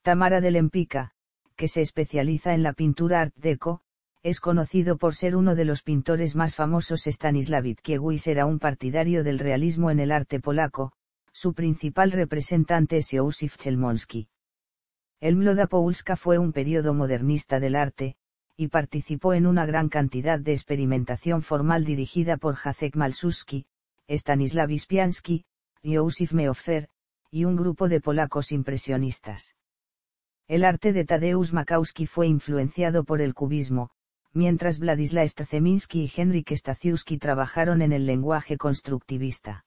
Tamara de Lempicka, que se especializa en la pintura Art Deco, es conocido por ser uno de los pintores más famosos. Stanisław Witkiewicz era un partidario del realismo en el arte polaco, su principal representante es Józef Chelmonsky. El Młoda Polska fue un periodo modernista del arte, y participó en una gran cantidad de experimentación formal dirigida por Jacek Malczewski, Stanisław Wyspiański, Józef Meoffer, y un grupo de polacos impresionistas. El arte de Tadeusz Makowski fue influenciado por el cubismo, mientras Władysław Strzemiński y Henryk Stasiewski trabajaron en el lenguaje constructivista.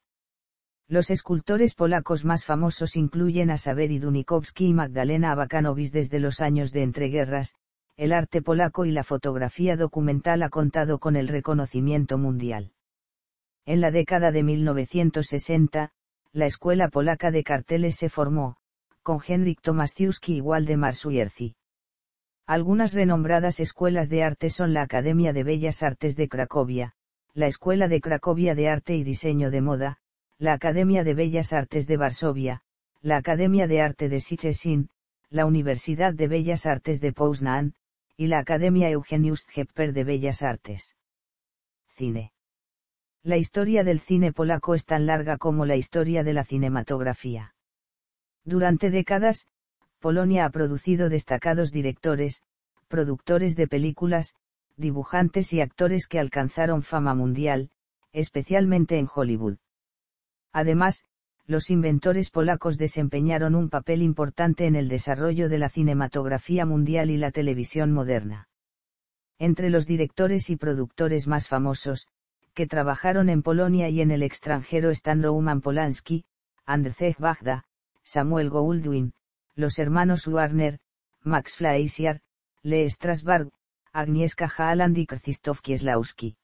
Los escultores polacos más famosos incluyen a Sawery Dunikowski y Magdalena Abakanowicz. Desde los años de entreguerras, el arte polaco y la fotografía documental ha contado con el reconocimiento mundial. En la década de 1960, la Escuela Polaca de Carteles se formó, con Henryk Tomaszewski y Waldemar Suierzi. Algunas renombradas escuelas de arte son la Academia de Bellas Artes de Cracovia, la Escuela de Cracovia de Arte y Diseño de Moda, la Academia de Bellas Artes de Varsovia, la Academia de Arte de Szczecin, la Universidad de Bellas Artes de Poznań, y la Academia Eugeniusz Hepper de Bellas Artes. Cine. La historia del cine polaco es tan larga como la historia de la cinematografía. Durante décadas, Polonia ha producido destacados directores, productores de películas, dibujantes y actores que alcanzaron fama mundial, especialmente en Hollywood. Además, los inventores polacos desempeñaron un papel importante en el desarrollo de la cinematografía mundial y la televisión moderna. Entre los directores y productores más famosos, que trabajaron en Polonia y en el extranjero están Roman Polanski, Andrzej Wajda, Samuel Goldwyn, los hermanos Warner, Max Fleischer, Lee Strasberg, Agnieszka Haaland y Krzysztof Kieślowski.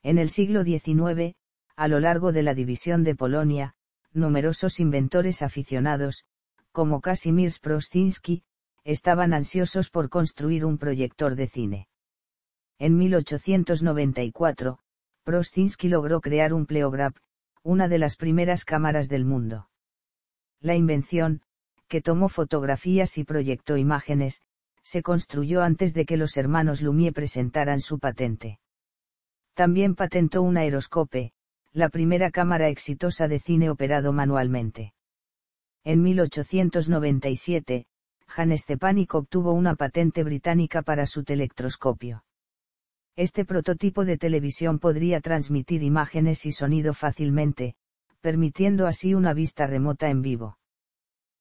En el siglo XIX, a lo largo de la división de Polonia, numerosos inventores aficionados, como Kazimierz Prostynski, estaban ansiosos por construir un proyector de cine. En 1894, Prostynski logró crear un pleograph, una de las primeras cámaras del mundo. La invención, que tomó fotografías y proyectó imágenes, se construyó antes de que los hermanos Lumière presentaran su patente. También patentó un aeroscope, la primera cámara exitosa de cine operado manualmente. En 1897, Jan Szczepanik obtuvo una patente británica para su telectroscopio. Este prototipo de televisión podría transmitir imágenes y sonido fácilmente, permitiendo así una vista remota en vivo.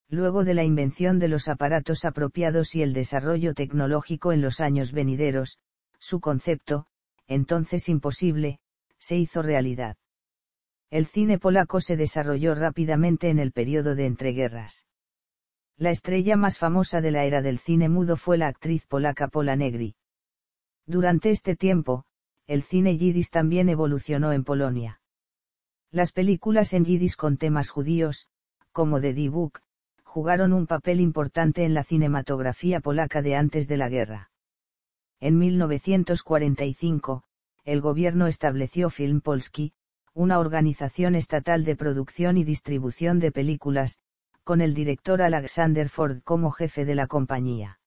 Luego de la invención de los aparatos apropiados y el desarrollo tecnológico en los años venideros, su concepto, entonces imposible, se hizo realidad. El cine polaco se desarrolló rápidamente en el periodo de entreguerras. La estrella más famosa de la era del cine mudo fue la actriz polaca Pola Negri. Durante este tiempo, el cine yidis también evolucionó en Polonia. Las películas en yidis con temas judíos, como The D-Book, jugaron un papel importante en la cinematografía polaca de antes de la guerra. En 1945, el gobierno estableció Film Polski, una organización estatal de producción y distribución de películas, con el director Alexander Ford como jefe de la compañía.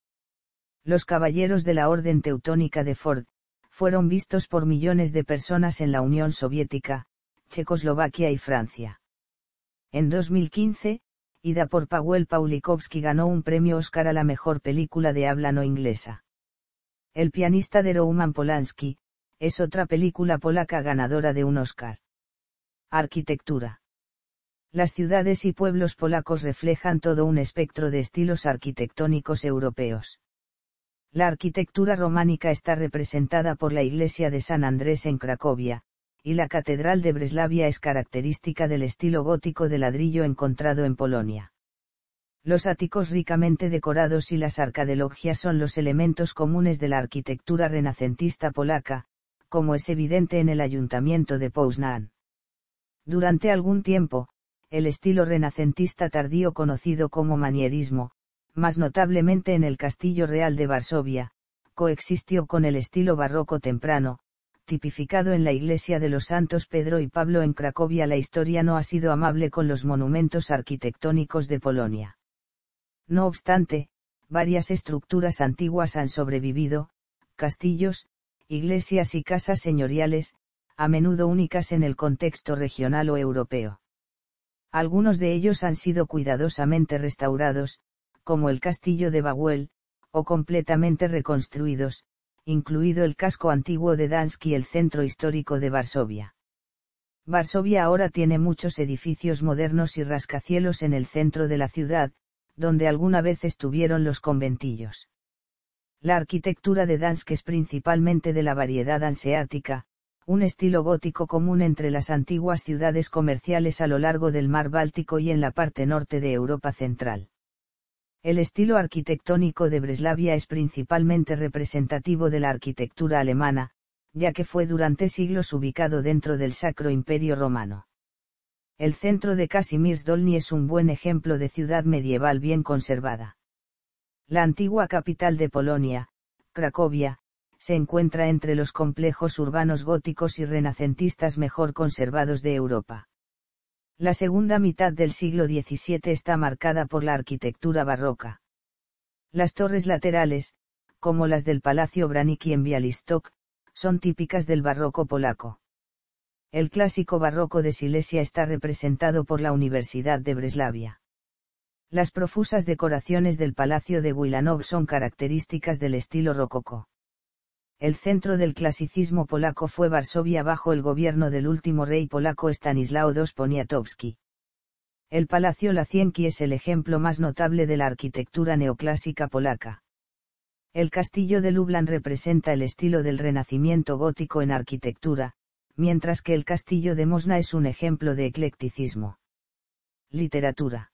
Los Caballeros de la Orden Teutónica de Ford, fueron vistos por millones de personas en la Unión Soviética, Checoslovaquia y Francia. En 2015, Ida por Paweł Pawlikowski ganó un premio Oscar a la mejor película de habla no inglesa. El pianista de Roman Polanski, es otra película polaca ganadora de un Oscar. Arquitectura. Las ciudades y pueblos polacos reflejan todo un espectro de estilos arquitectónicos europeos. La arquitectura románica está representada por la iglesia de San Andrés en Cracovia, y la catedral de Breslavia es característica del estilo gótico de ladrillo encontrado en Polonia. Los áticos ricamente decorados y las arcadelogias son los elementos comunes de la arquitectura renacentista polaca, como es evidente en el ayuntamiento de Poznań. Durante algún tiempo, el estilo renacentista tardío conocido como manierismo, más notablemente en el Castillo Real de Varsovia, coexistió con el estilo barroco temprano, tipificado en la iglesia de los Santos Pedro y Pablo en Cracovia. La historia no ha sido amable con los monumentos arquitectónicos de Polonia. No obstante, varias estructuras antiguas han sobrevivido, castillos, iglesias y casas señoriales, a menudo únicas en el contexto regional o europeo. Algunos de ellos han sido cuidadosamente restaurados, como el castillo de Wawel, o completamente reconstruidos, incluido el casco antiguo de Gdańsk y el centro histórico de Varsovia. Varsovia ahora tiene muchos edificios modernos y rascacielos en el centro de la ciudad, donde alguna vez estuvieron los conventillos. La arquitectura de Gdańsk es principalmente de la variedad hanseática, un estilo gótico común entre las antiguas ciudades comerciales a lo largo del mar Báltico y en la parte norte de Europa central. El estilo arquitectónico de Breslavia es principalmente representativo de la arquitectura alemana, ya que fue durante siglos ubicado dentro del Sacro Imperio Romano. El centro de Kazimierz Dolny es un buen ejemplo de ciudad medieval bien conservada. La antigua capital de Polonia, Cracovia, se encuentra entre los complejos urbanos góticos y renacentistas mejor conservados de Europa. La segunda mitad del siglo XVII está marcada por la arquitectura barroca. Las torres laterales, como las del Palacio Branicki en Białystok, son típicas del barroco polaco. El clásico barroco de Silesia está representado por la Universidad de Breslavia. Las profusas decoraciones del Palacio de Wilanów son características del estilo rococó. El centro del clasicismo polaco fue Varsovia bajo el gobierno del último rey polaco Stanislao II Poniatowski. El Palacio Łazienki es el ejemplo más notable de la arquitectura neoclásica polaca. El castillo de Lublin representa el estilo del Renacimiento gótico en arquitectura, mientras que el castillo de Mosna es un ejemplo de eclecticismo. Literatura.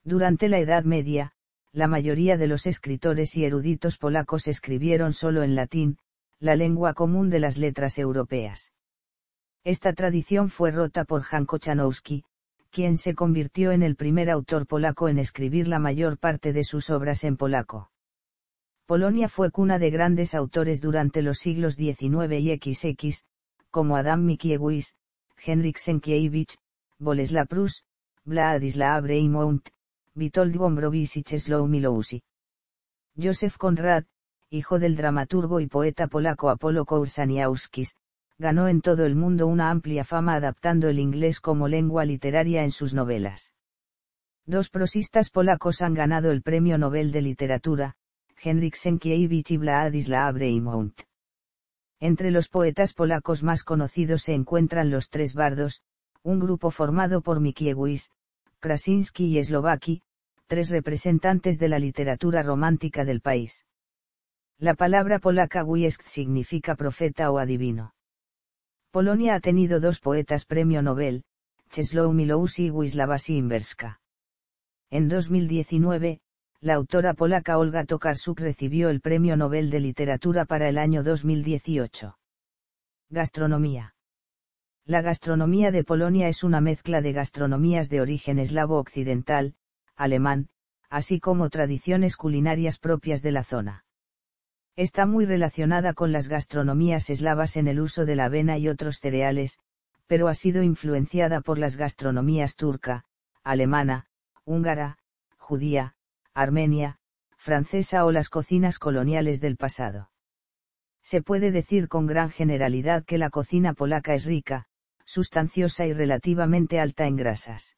Durante la Edad Media, la mayoría de los escritores y eruditos polacos escribieron solo en latín, la lengua común de las letras europeas. Esta tradición fue rota por Jan Kochanowski, quien se convirtió en el primer autor polaco en escribir la mayor parte de sus obras en polaco. Polonia fue cuna de grandes autores durante los siglos XIX y XX, como Adam Mickiewicz, Henryk Sienkiewicz, Bolesław Prus, Władysław Reymont, Witold Gombrowicz y Czesław Miłosz. Józef Konrad, hijo del dramaturgo y poeta polaco Apolo Korzeniowskis, ganó en todo el mundo una amplia fama adaptando el inglés como lengua literaria en sus novelas. Dos prosistas polacos han ganado el Premio Nobel de Literatura, Henryk Sienkiewicz y Władysław Reymont. Entre los poetas polacos más conocidos se encuentran los Tres Bardos, un grupo formado por Mickiewicz, Krasinski y Slowacki, tres representantes de la literatura romántica del país. La palabra polaca wieszcz significa profeta o adivino. Polonia ha tenido dos poetas premio Nobel, Czesław Miłosz y Wisława Szymborska. En 2019, la autora polaca Olga Tokarczuk recibió el Premio Nobel de Literatura para el año 2018. Gastronomía. La gastronomía de Polonia es una mezcla de gastronomías de origen eslavo occidental, alemán, así como tradiciones culinarias propias de la zona. Está muy relacionada con las gastronomías eslavas en el uso de la avena y otros cereales, pero ha sido influenciada por las gastronomías turca, alemana, húngara, judía, armenia, francesa o las cocinas coloniales del pasado. Se puede decir con gran generalidad que la cocina polaca es rica, sustanciosa y relativamente alta en grasas.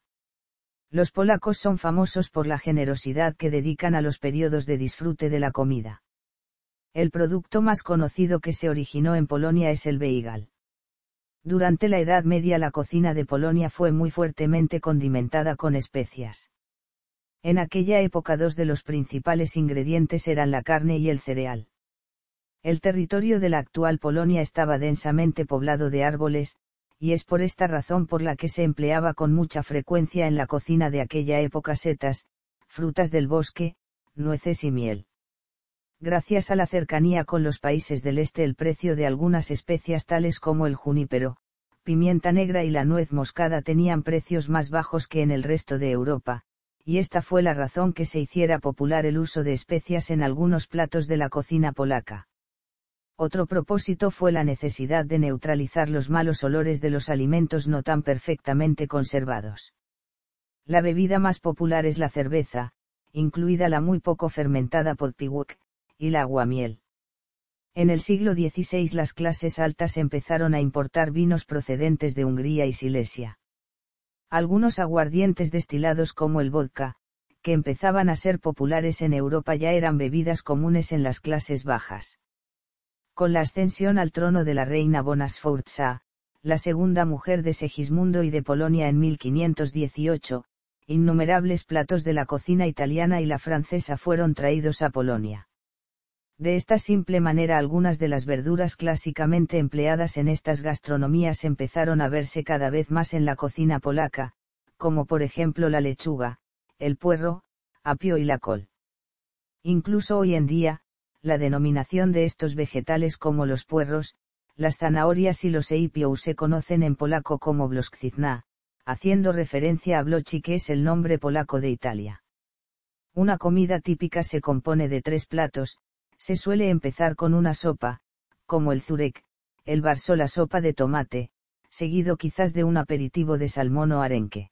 Los polacos son famosos por la generosidad que dedican a los periodos de disfrute de la comida. El producto más conocido que se originó en Polonia es el bejal. Durante la Edad Media la cocina de Polonia fue muy fuertemente condimentada con especias. En aquella época dos de los principales ingredientes eran la carne y el cereal. El territorio de la actual Polonia estaba densamente poblado de árboles, y es por esta razón por la que se empleaba con mucha frecuencia en la cocina de aquella época setas, frutas del bosque, nueces y miel. Gracias a la cercanía con los países del este el precio de algunas especias tales como el junípero, pimienta negra y la nuez moscada tenían precios más bajos que en el resto de Europa, y esta fue la razón que se hiciera popular el uso de especias en algunos platos de la cocina polaca. Otro propósito fue la necesidad de neutralizar los malos olores de los alimentos no tan perfectamente conservados. La bebida más popular es la cerveza, incluida la muy poco fermentada podpiłek, y la aguamiel. En el siglo XVI las clases altas empezaron a importar vinos procedentes de Hungría y Silesia. Algunos aguardientes destilados como el vodka, que empezaban a ser populares en Europa ya eran bebidas comunes en las clases bajas. Con la ascensión al trono de la reina Bona Sforza, la segunda mujer de Segismundo y de Polonia en 1518, innumerables platos de la cocina italiana y la francesa fueron traídos a Polonia. De esta simple manera algunas de las verduras clásicamente empleadas en estas gastronomías empezaron a verse cada vez más en la cocina polaca, como por ejemplo la lechuga, el puerro, apio y la col. Incluso hoy en día, la denominación de estos vegetales como los puerros, las zanahorias y los eipiou se conocen en polaco como bloszczyzna, haciendo referencia a blochi que es el nombre polaco de Italia. Una comida típica se compone de 3 platos, se suele empezar con una sopa, como el zurek, el barso la sopa de tomate, seguido quizás de un aperitivo de salmón o arenque.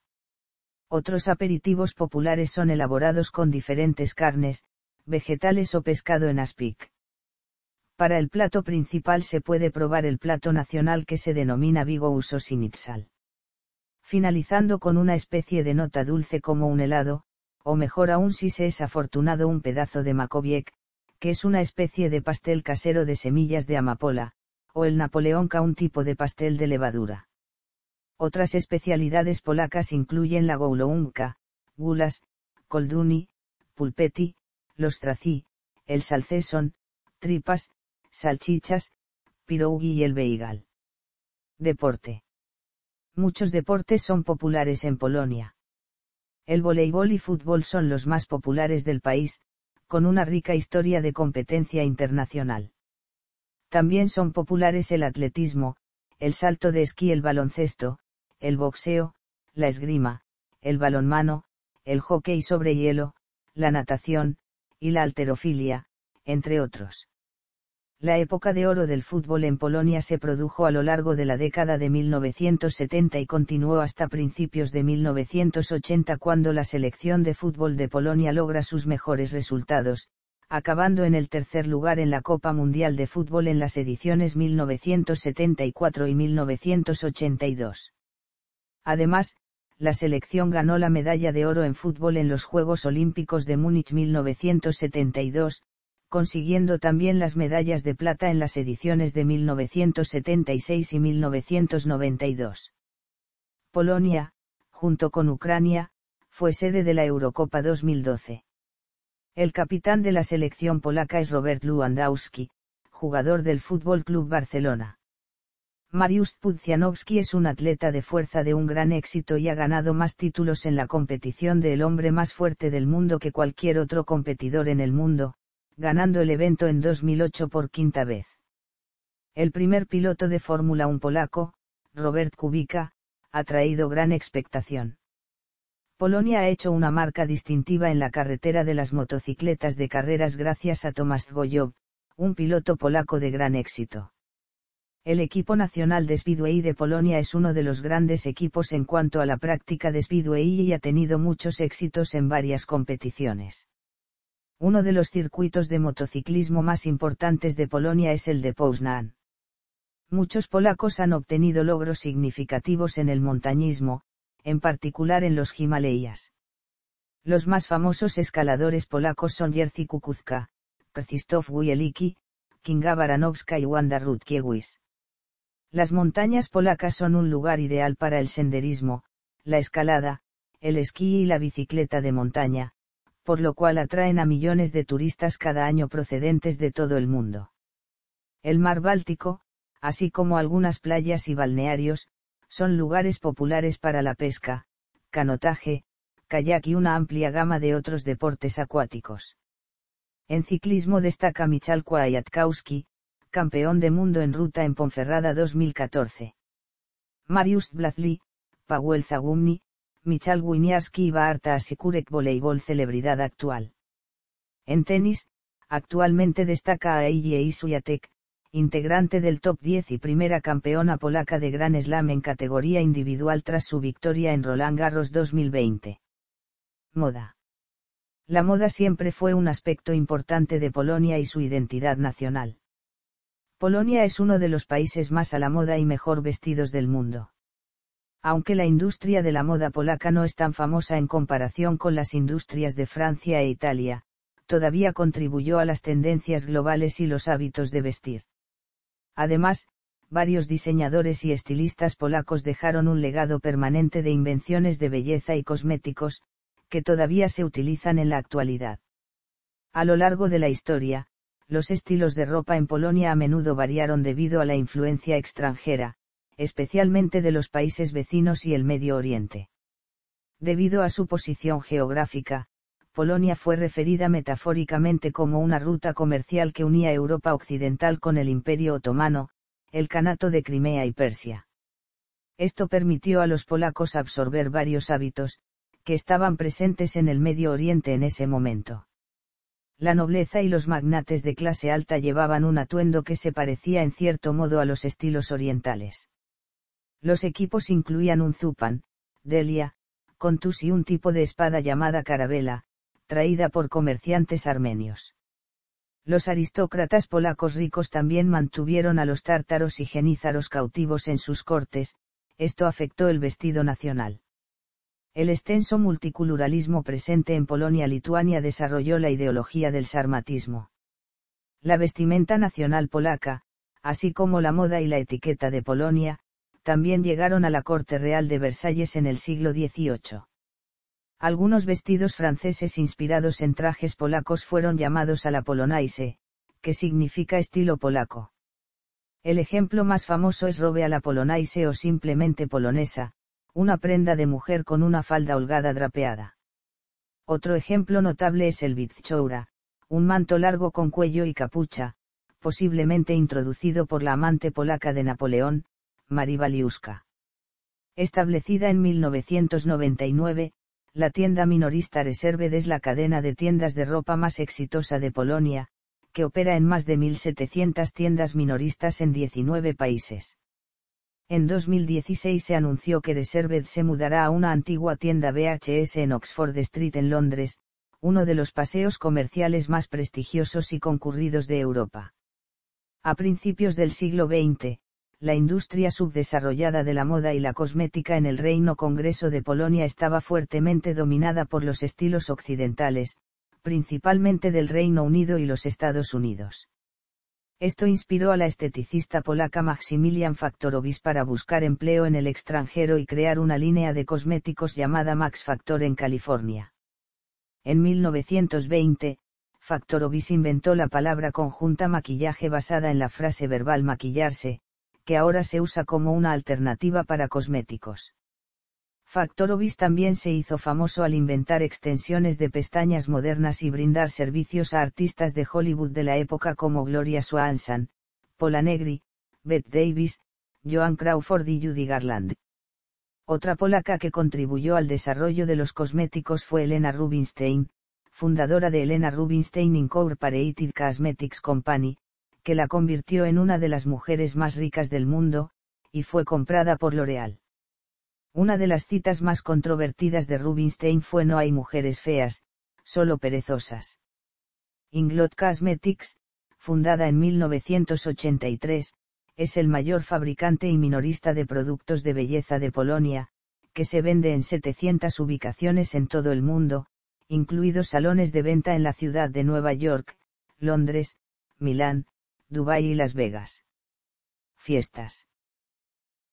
Otros aperitivos populares son elaborados con diferentes carnes, vegetales o pescado en aspic. Para el plato principal se puede probar el plato nacional que se denomina bigous o sinitsal. Finalizando con una especie de nota dulce como un helado, o mejor aún si se es afortunado un pedazo de makowiek, que es una especie de pastel casero de semillas de amapola, o el napoleonka, un tipo de pastel de levadura. Otras especialidades polacas incluyen la goulounka, gulas, kolduni, pulpeti, los traci, el salceson, tripas, salchichas, pierogi y el beigal. Deporte. Muchos deportes son populares en Polonia. El voleibol y fútbol son los más populares del país, con una rica historia de competencia internacional. También son populares el atletismo, el salto de esquí, el baloncesto, el boxeo, la esgrima, el balonmano, el hockey sobre hielo, la natación, y la halterofilia, entre otros. La época de oro del fútbol en Polonia se produjo a lo largo de la década de 1970 y continuó hasta principios de 1980, cuando la selección de fútbol de Polonia logra sus mejores resultados, acabando en el tercer lugar en la Copa Mundial de Fútbol en las ediciones 1974 y 1982. Además, la selección ganó la medalla de oro en fútbol en los Juegos Olímpicos de Múnich 1972, consiguiendo también las medallas de plata en las ediciones de 1976 y 1992. Polonia, junto con Ucrania, fue sede de la Eurocopa 2012. El capitán de la selección polaca es Robert Lewandowski, jugador del Fútbol Club Barcelona. Mariusz Pudzianowski es un atleta de fuerza de un gran éxito y ha ganado más títulos en la competición de el hombre más fuerte del mundo que cualquier otro competidor en el mundo, ganando el evento en 2008 por quinta vez. El primer piloto de Fórmula 1 polaco, Robert Kubica, ha traído gran expectación. Polonia ha hecho una marca distintiva en la carretera de las motocicletas de carreras gracias a Tomasz Gojob, un piloto polaco de gran éxito. El equipo nacional de Speedway de Polonia es uno de los grandes equipos en cuanto a la práctica de Speedway y ha tenido muchos éxitos en varias competiciones. Uno de los circuitos de motociclismo más importantes de Polonia es el de Poznań. Muchos polacos han obtenido logros significativos en el montañismo, en particular en los Himalayas. Los más famosos escaladores polacos son Jerzy Kukuczka, Krzysztof Wielicki, Kinga Baranowska y Wanda Rutkiewicz. Las montañas polacas son un lugar ideal para el senderismo, la escalada, el esquí y la bicicleta de montaña, por lo cual atraen a millones de turistas cada año procedentes de todo el mundo. El mar Báltico, así como algunas playas y balnearios, son lugares populares para la pesca, canotaje, kayak y una amplia gama de otros deportes acuáticos. En ciclismo destaca Michał Kwiatkowski, campeón de mundo en ruta en Ponferrada 2014. Mariusz Błaszczak, Paweł Zagumny, Michał Winiarski y Barta Asikurek, voleibol celebridad actual. En tenis, actualmente destaca a Iga Swiatek, integrante del top 10 y primera campeona polaca de Grand Slam en categoría individual tras su victoria en Roland Garros 2020. Moda. La moda siempre fue un aspecto importante de Polonia y su identidad nacional. Polonia es uno de los países más a la moda y mejor vestidos del mundo. Aunque la industria de la moda polaca no es tan famosa en comparación con las industrias de Francia e Italia, todavía contribuyó a las tendencias globales y los hábitos de vestir. Además, varios diseñadores y estilistas polacos dejaron un legado permanente de invenciones de belleza y cosméticos, que todavía se utilizan en la actualidad. A lo largo de la historia, los estilos de ropa en Polonia a menudo variaron debido a la influencia extranjera, especialmente de los países vecinos y el Medio Oriente. Debido a su posición geográfica, Polonia fue referida metafóricamente como una ruta comercial que unía Europa occidental con el Imperio Otomano, el Kanato de Crimea y Persia. Esto permitió a los polacos absorber varios hábitos, que estaban presentes en el Medio Oriente en ese momento. La nobleza y los magnates de clase alta llevaban un atuendo que se parecía en cierto modo a los estilos orientales. Los equipos incluían un zupan, delia, contus y un tipo de espada llamada carabela, traída por comerciantes armenios. Los aristócratas polacos ricos también mantuvieron a los tártaros y genízaros cautivos en sus cortes, esto afectó el vestido nacional. El extenso multiculturalismo presente en Polonia-Lituania desarrolló la ideología del sarmatismo. La vestimenta nacional polaca, así como la moda y la etiqueta de Polonia, también llegaron a la corte real de Versalles en el siglo XVIII. Algunos vestidos franceses inspirados en trajes polacos fueron llamados a la polonaise, que significa estilo polaco. El ejemplo más famoso es robe a la polonaise o simplemente polonesa, una prenda de mujer con una falda holgada drapeada. Otro ejemplo notable es el bitzchoura, un manto largo con cuello y capucha, posiblemente introducido por la amante polaca de Napoleón, Marie Waliuszka. Establecida en 1999, la tienda minorista Reserved es la cadena de tiendas de ropa más exitosa de Polonia, que opera en más de 1.700 tiendas minoristas en 19 países. En 2016 se anunció que Reserved se mudará a una antigua tienda VHS en Oxford Street en Londres, uno de los paseos comerciales más prestigiosos y concurridos de Europa. A principios del siglo XX, la industria subdesarrollada de la moda y la cosmética en el Reino Congreso de Polonia estaba fuertemente dominada por los estilos occidentales, principalmente del Reino Unido y los Estados Unidos. Esto inspiró a la esteticista polaca Maximilian Factorowicz para buscar empleo en el extranjero y crear una línea de cosméticos llamada Max Factor en California. En 1920, Factorowicz inventó la palabra conjunta maquillaje basada en la frase verbal maquillarse, que ahora se usa como una alternativa para cosméticos. Factorowicz también se hizo famoso al inventar extensiones de pestañas modernas y brindar servicios a artistas de Hollywood de la época como Gloria Swanson, Pola Negri, Bette Davis, Joan Crawford y Judy Garland. Otra polaca que contribuyó al desarrollo de los cosméticos fue Helena Rubinstein, fundadora de Helena Rubinstein Incorporated Cosmetics Company, que la convirtió en una de las mujeres más ricas del mundo, y fue comprada por L'Oréal. Una de las citas más controvertidas de Rubinstein fue "No hay mujeres feas, solo perezosas". Inglot Cosmetics, fundada en 1983, es el mayor fabricante y minorista de productos de belleza de Polonia, que se vende en 700 ubicaciones en todo el mundo, incluidos salones de venta en la ciudad de Nueva York, Londres, Milán, Dubái y Las Vegas. Fiestas.